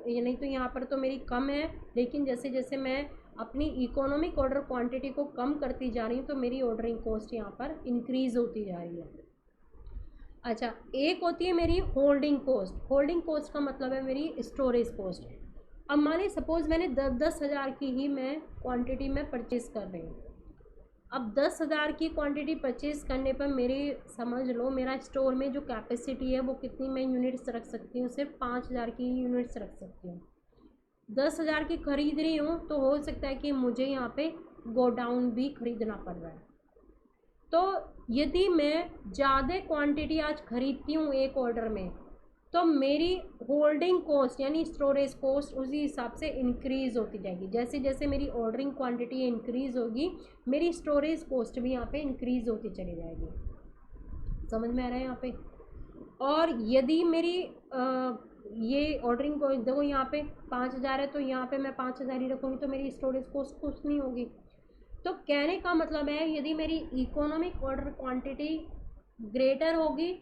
ये नहीं तो यहाँ पर तो मेरी कम है, लेकिन जैसे जैसे मैं अपनी इकोनॉमिक ऑर्डर क्वांटिटी को कम करती जा रही हूँ तो मेरी ऑर्डरिंग कॉस्ट यहाँ पर इंक्रीज़ होती जा रही है। अच्छा, एक होती है मेरी होल्डिंग कॉस्ट। होल्डिंग कॉस्ट का मतलब है मेरी स्टोरेज कॉस्ट। अब माने सपोज़ मैंने 10,000 की ही मैं क्वांटिटी में परचेज़ कर रही हूँ। अब 10,000 की क्वांटिटी परचेज़ करने पर मेरी समझ लो मेरा स्टोर में जो कैपेसिटी है वो कितनी मैं यूनिट्स रख सकती हूँ, सिर्फ 5,000 की यूनिट्स रख सकती हूँ। 10,000 की खरीद रही हूँ तो हो सकता है कि मुझे यहाँ पे गोडाउन भी खरीदना पड़ रहा है। तो यदि मैं ज़्यादा क्वांटिटी आज खरीदती हूँ एक ऑर्डर में, तो मेरी होल्डिंग कॉस्ट यानी स्टोरेज कॉस्ट उसी हिसाब से इंक्रीज़ होती जाएगी। जैसे जैसे मेरी ऑर्डरिंग क्वांटिटी इंक्रीज़ होगी, मेरी स्टोरेज कॉस्ट भी यहाँ पे इंक्रीज़ होती चली जाएगी। समझ में आ रहा है यहाँ पे? और यदि मेरी ये ऑर्डरिंग को देखो, यहाँ पे 5,000 है तो यहाँ पे मैं 5,000 ही रखूँगी, तो मेरी स्टोरेज कॉस्ट कुछ नहीं होगी। तो कहने का मतलब है यदि मेरी इकोनॉमिक ऑर्डर क्वांटिटी ग्रेटर होगी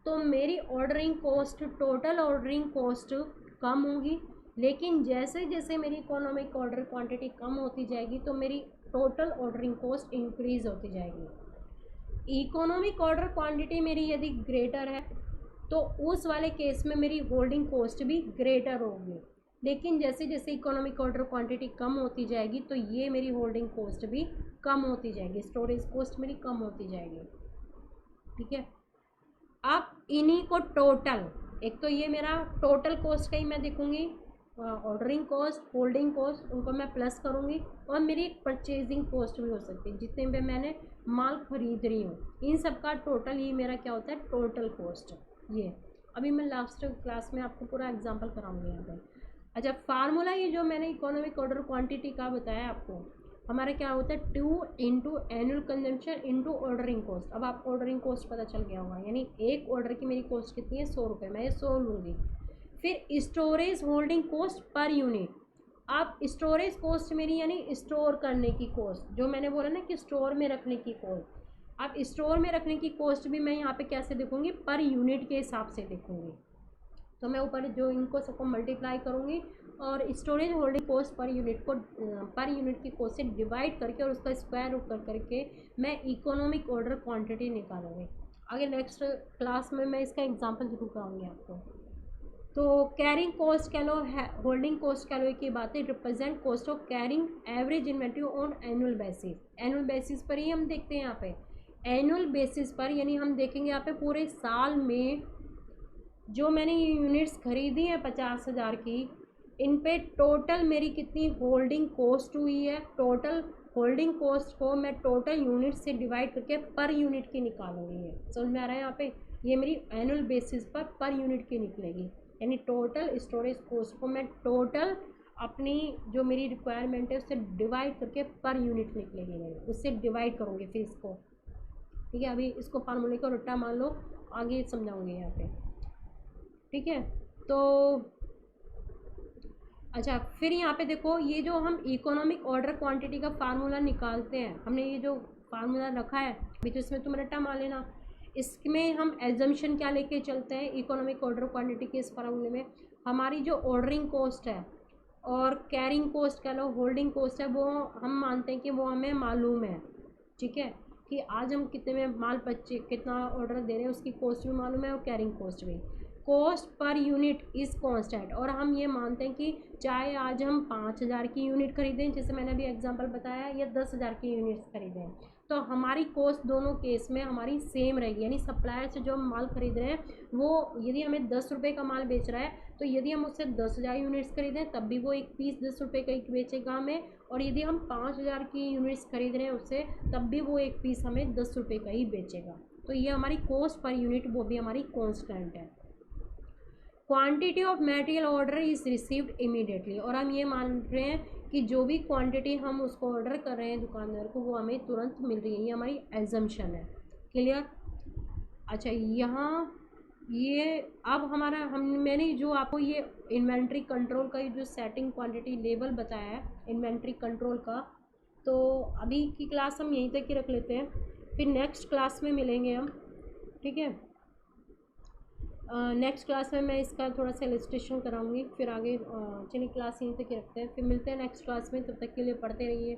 तो मेरी ordering cost, total ordering cost कम होगी। लेकिन जैसे जैसे मेरी इकोनॉमिक ऑर्डर क्वांटिटी कम होती जाएगी तो मेरी टोटल ऑर्डरिंग कॉस्ट इंक्रीज़ होती जाएगी। इकोनॉमिक ऑर्डर क्वांटिटी मेरी यदि ग्रेटर है तो उस वाले केस में मेरी होल्डिंग कॉस्ट भी ग्रेटर होगी। लेकिन जैसे जैसे इकोनॉमिक ऑर्डर क्वांटिटी कम होती जाएगी तो ये मेरी होल्डिंग कॉस्ट भी कम होती जाएगी, स्टोरेज कॉस्ट मेरी कम होती जाएगी। ठीक है, अब इन्हीं को टोटल, एक तो ये मेरा टोटल कॉस्ट का ही मैं देखूँगी, ऑर्डरिंग कॉस्ट, होल्डिंग कॉस्ट, उनको मैं प्लस करूँगी, और मेरी एक परचेजिंग कॉस्ट भी हो सकती है, जितने पे मैंने माल खरीद रही हूँ, इन सब का टोटल ही मेरा क्या होता है, टोटल कॉस्ट। ये अभी मैं लास्ट क्लास में आपको पूरा एग्जांपल कराऊंगी यहाँ पे। अच्छा, फार्मूला ये जो मैंने इकोनॉमिक ऑर्डर क्वांटिटी का बताया आपको, हमारा क्या होता है 2 into annual consumption into ordering cost. अब आपको ऑर्डरिंग कॉस्ट पता चल गया होगा, यानी एक ऑर्डर की मेरी कॉस्ट कितनी है, 100 रुपये, मैं ये 100 लूँगी। फिर storage holding cost per unit. अब स्टोरेज कॉस्ट मेरी यानी स्टोर करने की कॉस्ट, जो मैंने बोला ना कि स्टोर में रखने की कॉस्ट। अब स्टोर में रखने की कॉस्ट भी मैं यहाँ पे कैसे देखूँगी, पर यूनिट के हिसाब से देखूँगी। तो मैं ऊपर जो इनको सबको मल्टीप्लाई करूँगी और storage holding cost per unit को पर यूनिट की कॉस्ट से डिवाइड करके और उसका स्क्वायर रूट कर करके मैं इकोनॉमिक ऑर्डर क्वांटिटी निकालूंगी। आगे नेक्स्ट क्लास में मैं इसका एग्जांपल जरूर कराऊंगी आपको। तो कैरिंग कॉस्ट कह लो, होल्डिंग कॉस्ट कह लो, की बात है, represent cost of carrying average inventory on annual basis. Annual basis पर ही हम देखते हैं यहाँ पे, एनुअल बेसिस पर, यानी हम देखेंगे यहाँ पे पूरे साल में जो मैंने ये यूनिट्स खरीदी हैं 50,000 की, इन पे टोटल मेरी कितनी होल्डिंग कॉस्ट हुई है। टोटल होल्डिंग कॉस्ट को मैं टोटल यूनिट से डिवाइड करके पर यूनिट की निकालूंगी। ये समझ में आ रहा है यहाँ पे, ये मेरी एनुअल बेसिस पर यूनिट की निकलेगी, यानी टोटल स्टोरेज कॉस्ट को मैं टोटल अपनी जो मेरी रिक्वायरमेंट है उससे डिवाइड करके पर यूनिट निकलेगी, मेरी उससे डिवाइड करूँगी फिर इसको। ठीक है, अभी इसको फार्मूले को रट्टा मान लो, आगे समझाऊंगी यहाँ पे। ठीक है, तो अच्छा, फिर यहाँ पे देखो, ये जो हम इकोनॉमिक ऑर्डर क्वांटिटी का फार्मूला निकालते हैं, हमने ये जो फार्मूला रखा है अभी, तो इसमें तुम रट्टा मान लेना। इसमें हम एजम्पशन क्या लेके चलते हैं, इकोनॉमिक ऑर्डर क्वांटिटी के इस फार्मूले में हमारी जो ऑर्डरिंग कॉस्ट है और कैरिंग कॉस्ट कह लो, होल्डिंग कॉस्ट है, वो हम मानते हैं कि वो हमें मालूम है। ठीक है, कि आज हम कितने में माल कितना ऑर्डर दे रहे हैं उसकी कॉस्ट भी मालूम है और कैरिंग कॉस्ट भी। Cost per unit is constant, और हम ये मानते हैं कि चाहे आज हम 5,000 की यूनिट खरीदें, जैसे मैंने अभी एग्जांपल बताया, या 10,000 की यूनिट्स खरीदें, तो हमारी कॉस्ट दोनों केस में हमारी सेम रहेगी। यानी सप्लायर से जो हम माल खरीद रहे हैं वो यदि हमें 10 रुपये का माल बेच रहा है, तो यदि हम उससे 10,000 यूनिट्स खरीदें तब भी वो एक पीस 10 रुपये का ही बेचेगा हमें, और यदि हम 5,000 की यूनिट्स खरीद रहे हैं उससे, तब भी वो एक पीस हमें 10 रुपये का ही बेचेगा। तो ये हमारी कॉस्ट पर यूनिट वो भी हमारी कॉन्स्टेंट है। Quantity of material order is received immediately, और हम ये मान रहे हैं कि जो भी क्वांटिटी हम उसको ऑर्डर कर रहे हैं दुकानदार को, वो हमें तुरंत मिल रही है, ये हमारी एजम्पशन है। क्लियर। अच्छा, यहाँ ये अब हमारा मैंने जो आपको ये इन्वेंट्री कंट्रोल का ये जो सेटिंग क्वांटिटी लेवल बताया है इन्वेंट्री कंट्रोल का, तो अभी की क्लास हम यहीं तक ही रख लेते हैं, फिर नेक्स्ट क्लास में मिलेंगे हम। ठीक है, नेक्स्ट क्लास में मैं इसका थोड़ा सा इलस्ट्रेशन कराऊंगी, फिर आगे चलिए क्लास यहीं तक ही रखते हैं, फिर मिलते हैं नेक्स्ट क्लास में। तब तक के लिए पढ़ते रहिए।